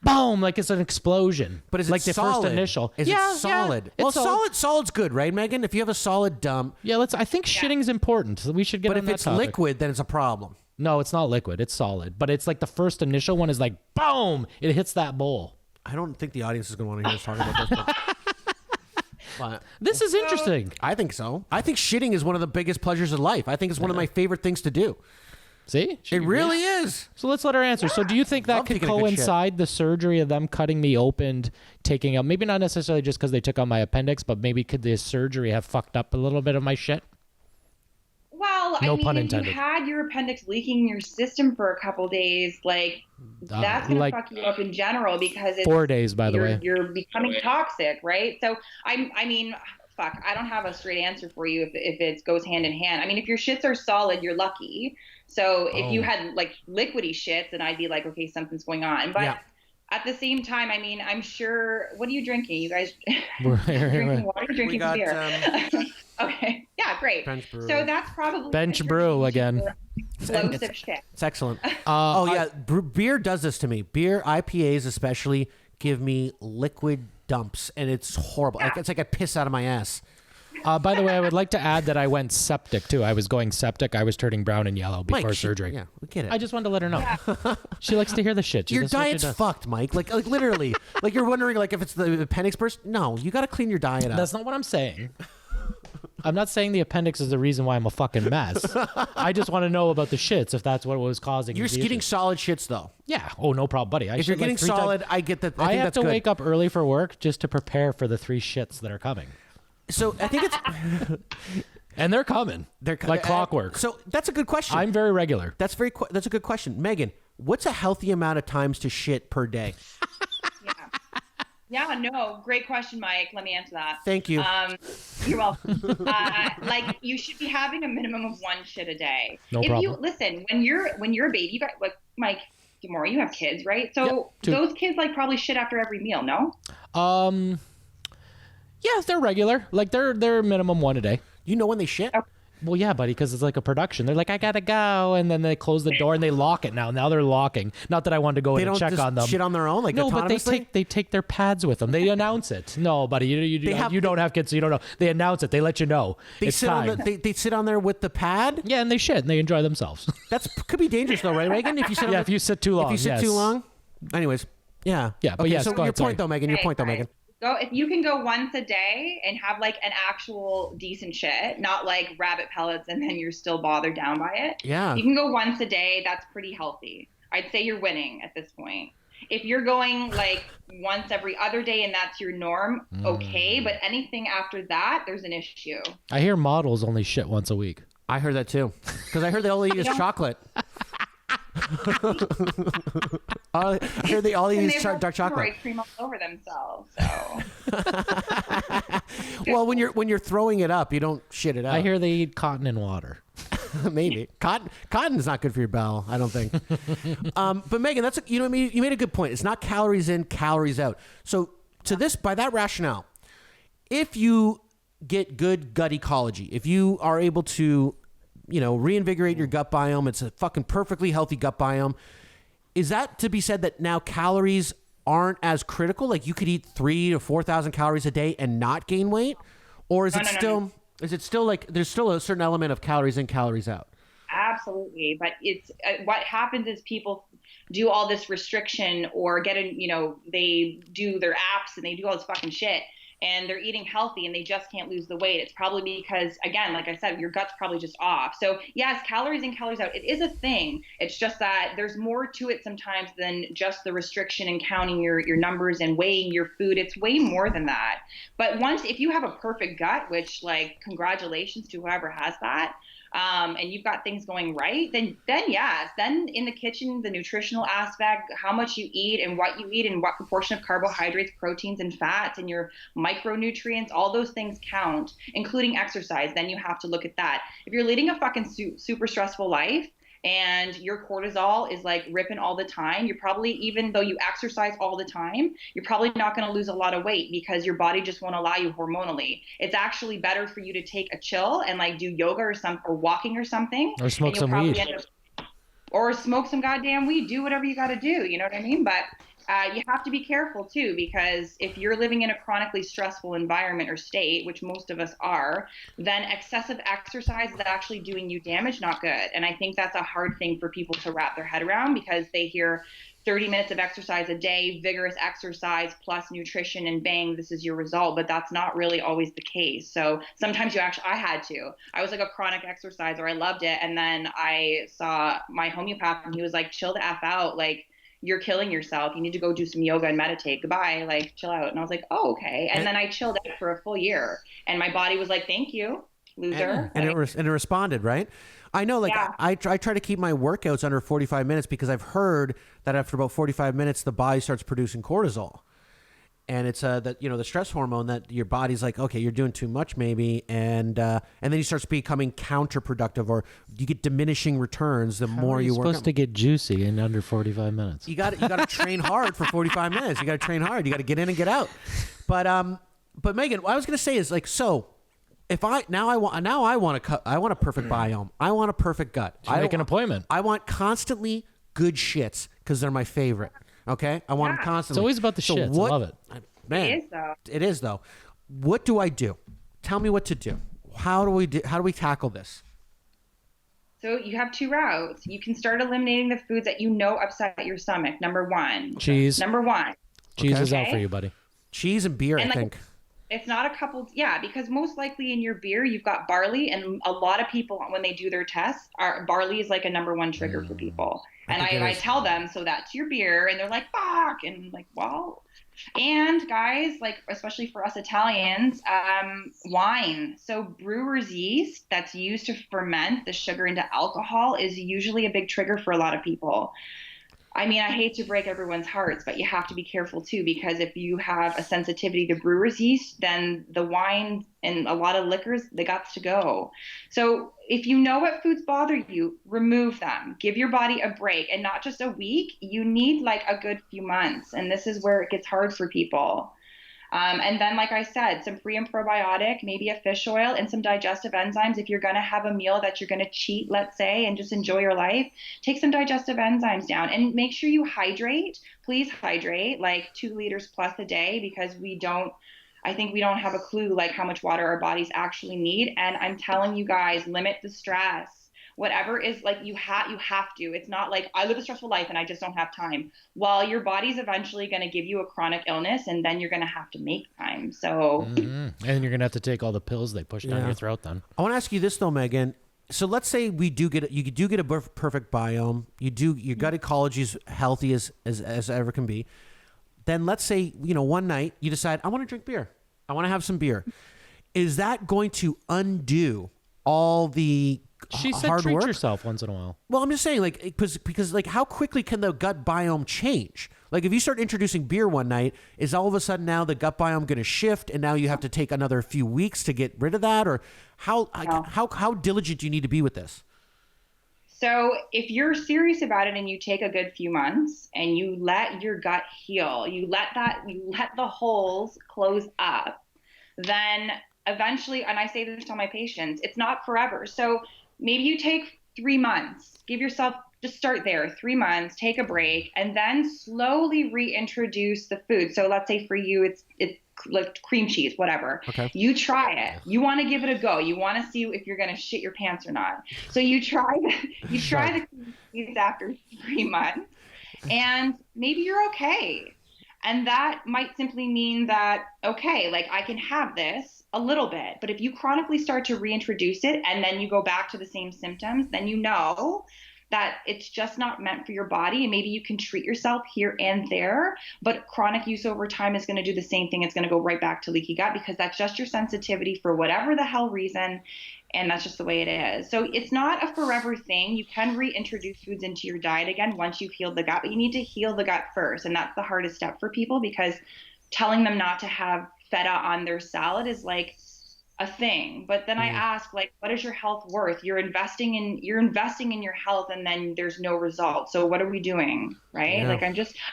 boom, like it's an explosion. But is it like solid? The first initial? Is it solid? Yeah, well, solid's good, right, Megan? If you have a solid dump. Yeah, I think shitting's important. So we should get. But on if that it's topic. liquid, then it's a problem. No, it's not liquid. It's solid. But it's like the first initial one is like boom, it hits that bowl. I don't think the audience is going to want to hear us talk about this. But this is interesting. I think so. I think shitting is one of the biggest pleasures of life. I think it's one of my favorite things to do. See? It really is. So let's let her answer. So do you think that Love could taking a good shit. coincide the surgery of them cutting me open, taking out, maybe not necessarily just because they took out my appendix, but maybe could the surgery have fucked up a little bit of my shit? Well, No I mean, pun if intended. you had your appendix leaking in your system for a couple days, like that's gonna like fuck you up in general because it's 4 days, by the way. you're becoming toxic, right? So I mean, fuck, I don't have a straight answer for you if it goes hand in hand. I mean, if your shits are solid, you're lucky. So if you had like liquidy shits, then I'd be like, okay, something's going on. But at the same time, I mean, I'm sure. What are you drinking? You guys drinking water? You're drinking beer. Okay. Yeah, great. So that's probably Bench brew again. explosive shit. It's excellent. Beer does this to me. Beer, IPAs especially, give me liquid dumps, and it's horrible. Like, it's like I piss out of my ass. By the way, I would like to add that I went septic too. I was going septic. I was turning brown and yellow before Mike, surgery. Yeah, we get it. I just wanted to let her know. She likes to hear the shit. Your diet's fucked, Mike. Like literally. Like you're wondering, like if it's the appendix burst. No, you got to clean your diet up. That's not what I'm saying. I'm not saying the appendix is the reason why I'm a fucking mess. I just want to know about the shits if that's what was causing. You're the getting issues. solid shits though. Yeah. Oh, no problem, buddy. If you're getting solid, I get that. I think have that's to good. wake up early for work just to prepare for the 3 shits that are coming. So I think it's, and they're coming. They're like clockwork. So that's a good question. I'm very regular. That's a good question, Megan. What's a healthy amount of times to shit per day? Yeah, no, great question, Mike. Let me answer that. Thank you. You're welcome. Like you should be having a minimum of 1 shit a day. No if problem. you listen, when you're a baby, you got like Mike, Gamora, you have kids, right? So Yep, 2. those kids like probably shit after every meal, no? Yeah, they're regular. Like they're minimum 1 a day. You know when they shit? Well, yeah, buddy, because it's like a production. They're like, I gotta go, and then they close the door and they lock it. Now they're locking. Not that I wanted to go They in and don't check just on them. shit on their own, like no, but autonomously? they take their pads with them. They announce it. No, buddy, you don't have kids, so you don't know. They announce it. They let you know. They it's sit time. on they sit on there with the pad. Yeah, and they shit and they enjoy themselves. That's could be dangerous though, right, Reagan? If you sit on if you sit too long. If you sit too long. Anyways, yeah. Yeah, but okay, yes, so go your ahead, sorry. point though, Megan. Your point though, Megan. Go if you can go once a day and have like an actual decent shit, not like rabbit pellets and then you're still bothered down by it. Yeah. You can go once a day. That's pretty healthy. I'd say you're winning at this point. If you're going like once every other day and that's your norm, okay. But anything after that, there's an issue. I hear models only shit once a week. I heard that too, because I heard they only use chocolate. I heard they all And use they rub dark chocolate. Pepperoni cream all over themselves. So Well, when you're throwing it up, you don't shit it out. I hear they eat cotton and water. Maybe cotton is not good for your bowel. I don't think. But Megan, you know what I mean. You made a good point. It's not calories in, calories out. So by that rationale, if you get good gut ecology, if you are able to, reinvigorate your gut biome, it's a fucking perfectly healthy gut biome. Is that to be said that now calories aren't as critical? Like you could eat 3,000 to 4,000 calories a day and not gain weight, or is it still? Is it still like there's still a certain element of calories in, calories out? absolutely. But it's what happens is people do all this restriction or they do their apps and they do all this fucking shit. And they're eating healthy and they just can't lose the weight. It's probably because, again, like I said, your gut's probably just off. So yes, calories in, calories out, it is a thing. It's just that there's more to it sometimes than just the restriction and counting your numbers and weighing your food. It's way more than that. But if you have a perfect gut, which like congratulations to whoever has that, and you've got things going right, then yes, then in the kitchen, the nutritional aspect, how much you eat and what proportion of carbohydrates, proteins, and fats, and your micronutrients, all those things count, including exercise. Then you have to look at that. If you're leading a fucking super stressful life and your cortisol is like ripping all the time, you're probably, even though you exercise all the time, you're probably not going to lose a lot of weight because your body just won't allow you hormonally. It's actually better for you to take a chill and like do yoga or walking or something. Or smoke some weed. Or smoke some goddamn weed. Do whatever you got to do. You know what I mean? But you have to be careful too, because if you're living in a chronically stressful environment or state, which most of us are, then excessive exercise is actually doing you damage, not good. And I think that's a hard thing for people to wrap their head around, because they hear 30 minutes of exercise a day, vigorous exercise plus nutrition, and bang, this is your result. But that's not really always the case. So sometimes I was like a chronic exerciser. I loved it. And then I saw my homeopath and he was like, chill the F out. Like, you're killing yourself. You need to go do some yoga and meditate. Goodbye. Like, chill out. And I was like, oh, okay. And then I chilled out for a full year. And my body was like, thank you, loser. And it responded, right? I know, like, yeah. I try to keep my workouts under 45 minutes because I've heard that after about 45 minutes, the body starts producing cortisol. And it's that, you know, the stress hormone that your body's like, okay, you're doing too much maybe. And then you start becoming counterproductive, or you get diminishing returns the more you work. Supposed to get juicy in under 45 minutes. You got to train hard for 45 minutes. You got to train hard. You got to get in and get out. But Megan, what I was going to say is, like, so if I want a perfect biome. I want a perfect gut. Make an appointment. I want constantly good shits because they're my favorite. Okay, I want them constantly. It's always about the shits. I love it. Man, it is though. It is though. What do I do? Tell me what to do. How do we tackle this? So you have two routes. You can start eliminating the foods that you know upset your stomach. Number one. Cheese. Number one. Cheese is out for you, buddy. Cheese and beer, I think. It's not a couple, because most likely in your beer you've got barley, and a lot of people when they do their tests, barley is like a number one trigger for people. And I tell them, so that's your beer, and they're like, fuck, and I'm like, well. And guys, like, especially for us Italians, wine. So brewer's yeast that's used to ferment the sugar into alcohol is usually a big trigger for a lot of people. I mean, I hate to break everyone's hearts, but you have to be careful too, because if you have a sensitivity to brewer's yeast, then the wine and a lot of liquors, they got to go. So if you know what foods bother you, remove them. Give your body a break, and not just a week. You need like a good few months, and this is where it gets hard for people. And then, like I said, some pre and probiotic, maybe a fish oil, and some digestive enzymes. If you're going to have a meal that you're going to cheat, let's say, and just enjoy your life, take some digestive enzymes down, and make sure you hydrate. Please hydrate like 2 liters plus a day, because I think we don't have a clue like how much water our bodies actually need. And I'm telling you guys, limit the stress. Whatever is like you have to. It's not like I live a stressful life and I just don't have time. Well, your body's eventually going to give you a chronic illness, and then you're going to have to make time. So, and you're going to have to take all the pills they push down your throat. Then I want to ask you this though, Megan. So let's say you do get a perfect biome. Your gut ecology is healthy as ever can be. Then let's say, one night you decide, I want to drink beer. I want to have some beer. Is that going to undo all the She said hard treat work? yourself once in a while. Well, I'm just saying, like, because like, how quickly can the gut biome change? Like, if you start introducing beer one night, is all of a sudden now the gut biome going to shift, and now you have to take another few weeks to get rid of that? Or how diligent do you need to be with this? So if you're serious about it and you take a good few months and you let your gut heal, you let the holes close up, then eventually, and I say this to my patients, it's not forever. So maybe you take 3 months, give yourself, just start there, 3 months, take a break, and then slowly reintroduce the food. So let's say for you, it's like cream cheese, whatever. Okay. You try it. You want to give it a go. You want to see if you're going to shit your pants or not. So you try the cream cheese after 3 months, and maybe you're okay. And that might simply mean that, okay, like I can have this a little bit, but if you chronically start to reintroduce it and then you go back to the same symptoms, then you know that it's just not meant for your body. And maybe you can treat yourself here and there, but chronic use over time is going to do the same thing. It's going to go right back to leaky gut, because that's just your sensitivity for whatever the hell reason. And that's just the way it is. So it's not a forever thing. You can reintroduce foods into your diet again once you've healed the gut, but you need to heal the gut first. And that's the hardest step for people, because telling them not to have feta on their salad is like a thing. But then I ask, like, what is your health worth? You're investing in your health, and then there's no result. So what are we doing? Right? Yeah. Like,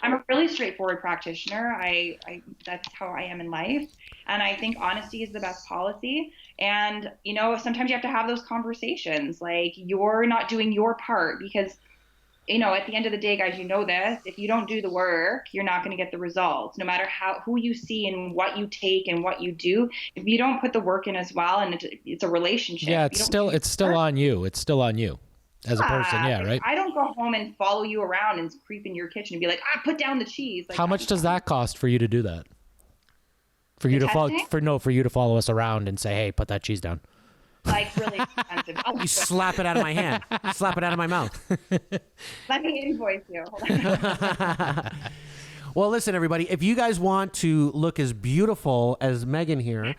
I'm a really straightforward practitioner. I that's how I am in life. And I think honesty is the best policy. And, sometimes you have to have those conversations. Like, you're not doing your part, because, at the end of the day, guys, this, if you don't do the work, you're not going to get the results. No matter who you see and what you take and what you do, if you don't put the work in as well, and it's a relationship. Yeah, it's still on you. It's still on you. as a person. Yeah, right. I don't go home and follow you around and creep in your kitchen and be like, put down the cheese. Like, How much does that cost for you to do that? For you to follow for you to follow us around and say, hey, put that cheese down. Like really expensive. You slap it out of my hand. Slap it out of my mouth. Let me invoice you. Hold on. Well, listen, everybody. If you guys want to look as beautiful as Megan here,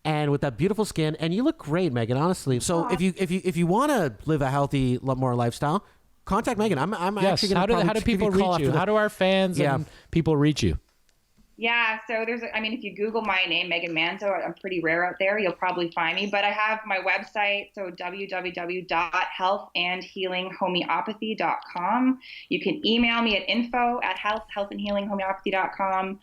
and with that beautiful skin, and you look great, Megan. Honestly, so if you want to live a healthy, more lifestyle, contact Megan. I'm actually going to how do people reach you? How do our fans and people reach you? Yeah, so if you Google my name, Megan Manzo, I'm pretty rare out there. You'll probably find me. But I have my website, so www.healthandhealinghomeopathy.com. You can email me at info@healthandhealinghomeopathy.com.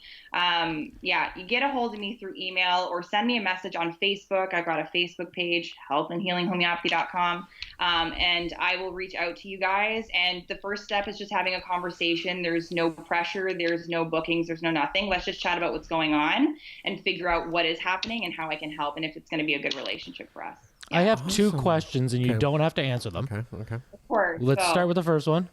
You get a hold of me through email or send me a message on Facebook. I've got a Facebook page, healthandhealinghomeopathy.com. And I will reach out to you guys. And the first step is just having a conversation. There's no pressure. There's no bookings. There's no nothing. Let's just chat about what's going on and figure out what is happening and how I can help and if it's going to be a good relationship for us. I have two questions, and you don't have to answer them. Okay. Of course. Let's start with the first one.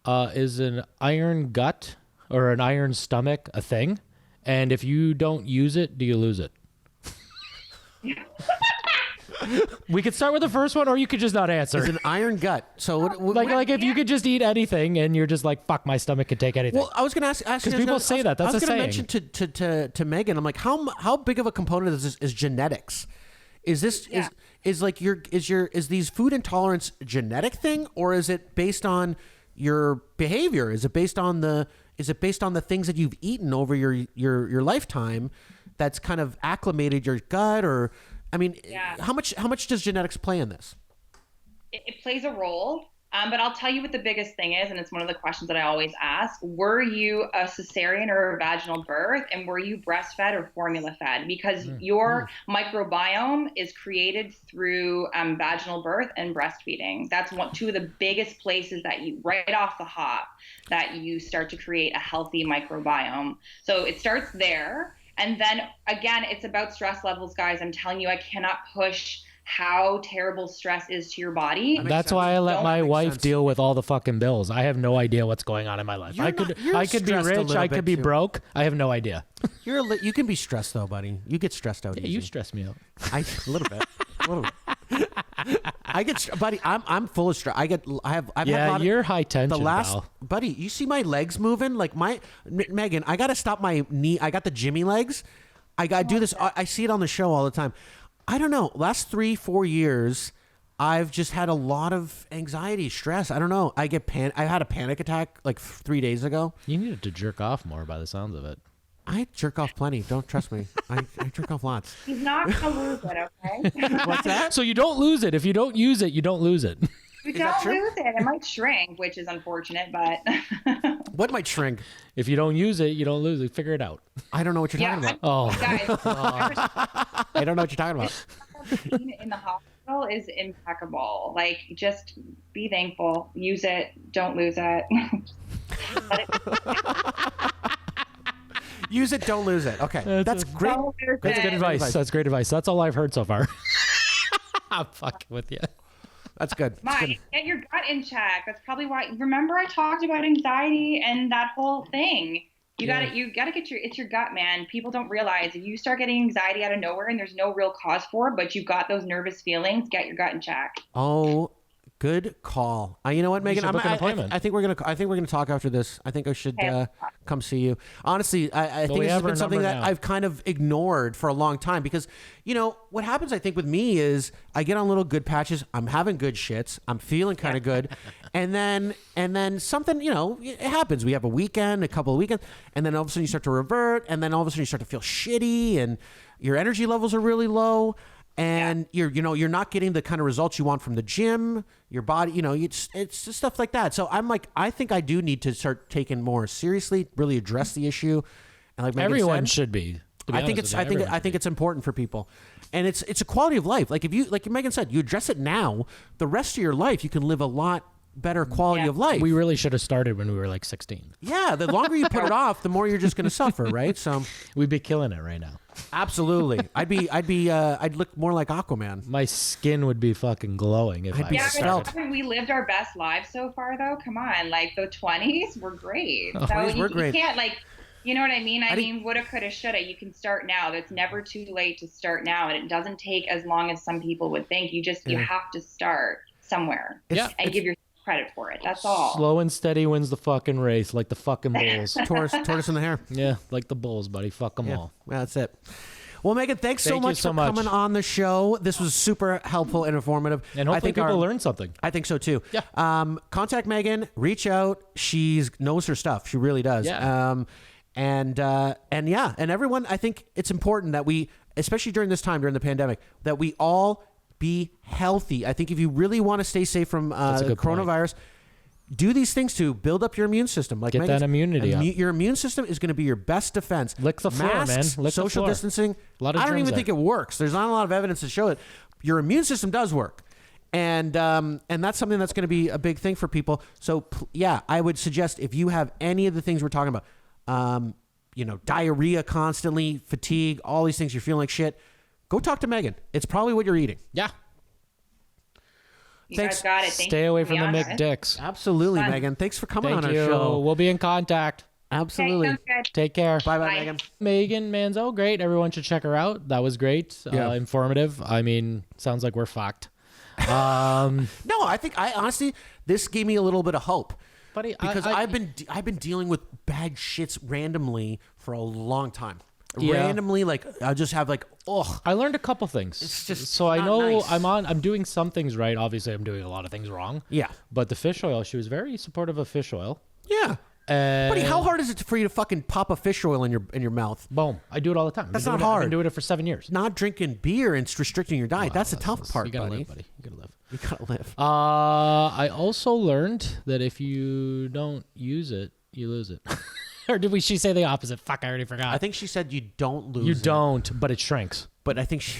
Is an iron gut or an iron stomach a thing? And if you don't use it, do you lose it? We could start with the first one, or you could just not answer. It's an iron gut. So like if you could just eat anything and you're just like, fuck, my stomach could take anything. Well, I was going to ask because people say that. That's a saying. I was going to mention to Megan. I'm like, how big of a component of this is genetics? Is this is these food intolerance genetic thing, or is it based on your behavior? Is it based on the things that you've eaten over your lifetime that's kind of acclimated your gut? Or I mean, how much does genetics play in this? It plays a role, but I'll tell you what the biggest thing is, and it's one of the questions that I always ask. Were you a cesarean or a vaginal birth, and were you breastfed or formula fed? Because your microbiome is created through vaginal birth and breastfeeding. That's two of the biggest places that you, right off the hop, that you start to create a healthy microbiome. So it starts there. And then, again, it's about stress levels, guys. I'm telling you, I cannot push how terrible stress is to your body. That's why I let my wife deal with all the fucking bills. I have no idea what's going on in my life. I could be rich. I could be broke. I have no idea. You can be stressed, though, buddy. You get stressed out easy. You stress me out. A little bit. I get, buddy. I'm full of stress. I've had a lot of, you're high tension. Pal. Buddy, you see my legs moving? Like Megan, I gotta stop my knee. I got the Jimmy legs. I gotta do this. I see it on the show all the time. I don't know. Last 3-4 years, I've just had a lot of anxiety, stress. I don't know. I had a panic attack like 3 days ago. You needed to jerk off more, by the sounds of it. I jerk off plenty. Don't trust me. I jerk off lots. He's not gonna lose it, okay? What's that? So you don't lose it. If you don't use it, you don't lose it. You don't lose it. It might shrink, which is unfortunate, but... What might shrink? If you don't use it, you don't lose it. Figure it out. I don't know what you're talking about. Guys, I don't know what you're talking about. In the hospital is impeccable. Like, just be thankful. Use it. Don't lose it. Use it, don't lose it. Okay, that's great. That's good advice. That's great advice. That's all I've heard so far. I'm fucking with you. That's good. Mike, get your gut in check. That's probably why. Remember, I talked about anxiety and that whole thing. You gotta get it's your gut, man. People don't realize if you start getting anxiety out of nowhere and there's no real cause for it, but you've got those nervous feelings, get your gut in check. Oh, good call. You know what, Megan? I think we're gonna talk after this. I think I should come see you. Honestly, I think this has been something that I've kind of ignored for a long time because, you know, what happens I think with me is I get on little good patches. I'm having good shits. I'm feeling kind of good, and then something, you know, it happens. We have a couple of weekends, and then all of a sudden you start to revert, and then all of a sudden you start to feel shitty, and your energy levels are really low. And you're not getting the kind of results you want from the gym, your body, you know, it's just stuff like that. So I'm like, I think I do need to start taking more seriously, really address the issue. And like Megan everyone said, should be. I think it's important for people. And it's a quality of life. Like if you, like Megan said, you address it now, the rest of your life, you can live a lot better quality of life. We really should have started when we were like 16. Yeah. The longer you put it off, the more you're just going to suffer. Right. So we'd be killing it right now. Absolutely. I'd look more like Aquaman. My skin would be fucking glowing if I started. Haven't we lived our best lives so far, though? Come on, like the 20s were great. Oh, So 20s were you great. can't you know what I mean? I mean, woulda, coulda, shoulda. You can start now. It's never too late to start now, and it doesn't take as long as some people would think. You have to start somewhere and give yourself credit for it. That's all. Slow and steady wins the fucking race, like the fucking Bulls. Tortoise in the hair. Yeah, like the Bulls, buddy. Fuck them all. Well, that's it. Well, Megan, thanks so Thank you much so for much. coming on the show. This was super helpful and informative. And hopefully people learn something. I think so too. Yeah. Contact Megan. Reach out. She knows her stuff. She really does. Yeah. And everyone, I think it's important that we, especially during this time, during the pandemic, that we all be healthy. I think if you really want to stay safe from coronavirus, do these things to build up your immune system. Like Get that immunity up. Your immune system is going to be your best defense. Lick the floor, Masks, man. Lick the social floor. distancing. A lot of I don't germs even there. think it works. There's not a lot of evidence to show it. Your immune system does work. And that's something that's going to be a big thing for people. So, I would suggest if you have any of the things we're talking about, diarrhea constantly, fatigue, all these things, you're feeling like shit, go talk to Megan. It's probably what you're eating. Yeah. Guys got it. Thank Stay you away for from the being Mick on it. Dicks. Absolutely, Fun. Megan. Thanks for coming Thank on you. our show. We'll be in contact. Absolutely. Okay, sounds good. Take care. Bye, Megan. Megan Manzo, great. Everyone should check her out. That was great. Yeah. Informative. I mean, sounds like we're fucked. No, I think honestly, this gave me a little bit of hope. Buddy, because I've been dealing with bad shits randomly for a long time. Yeah. Randomly, like I'll just have I learned a couple things. It's just so I not know nice. I'm doing some things right. Obviously, I'm doing a lot of things wrong. Yeah. But the fish oil, she was very supportive of fish oil. Yeah. And Buddy, how hard is it for you to fucking pop a fish oil in your mouth? Boom. I do it all the time. That's I've not been doing it- hard. I've been doing it for 7 years. Not drinking beer and restricting your diet. That's the tough part, You gotta buddy. live, buddy. You gotta live. You gotta live. I also learned that if you don't use it, you lose it. Or did she say the opposite? Fuck, I already forgot. I think she said you don't lose You it. don't, but it shrinks. But I think she...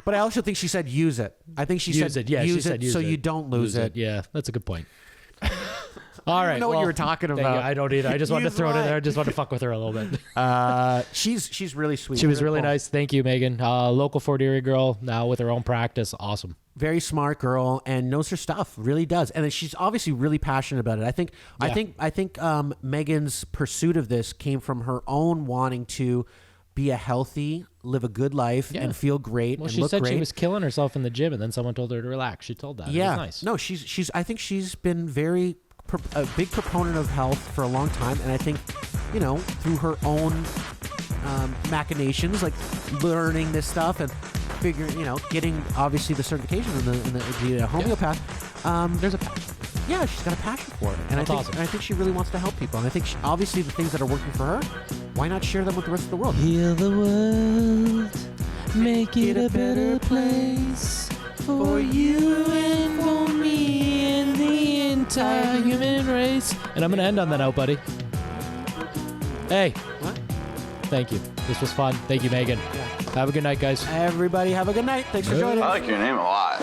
But I also think she said use it. I think she Use said it. Yeah, use she it said use so it. you don't lose it. Yeah, that's a good point. All right. know what you were talking thank you. about. I don't either. I just wanted to Use throw it in light. there. I just wanted to fuck with her a little bit. She's really sweet. She was Very really cool. nice. Thank you, Megan. Local Fort Erie girl, now with her own practice. Awesome. Very smart girl and knows her stuff. Really does. And then she's obviously really passionate about it. I think Megan's pursuit of this came from her own wanting to be a healthy, live a good life, Yeah. and feel great Well, and she look said great. she was killing herself in the gym, and then someone told her to relax. She told that. It Yeah, was nice. no, she's. I think she's been a big proponent of health for a long time, and I think, through her own machinations, like learning this stuff and figuring, getting obviously the certification in the homeopath. There's a passion. Yeah, she's got a passion for it, and That's awesome. I think she really wants to help people, and I think obviously the things that are working for her, why not share them with the rest of the world? Heal the world, make it a better place for you and for me and the entire human race. And I'm going to end on that note, buddy. Hey. What? Thank you. This was fun. Thank you, Megan. Have a good night, guys. Everybody have a good night. Thanks for joining. I like your name a lot.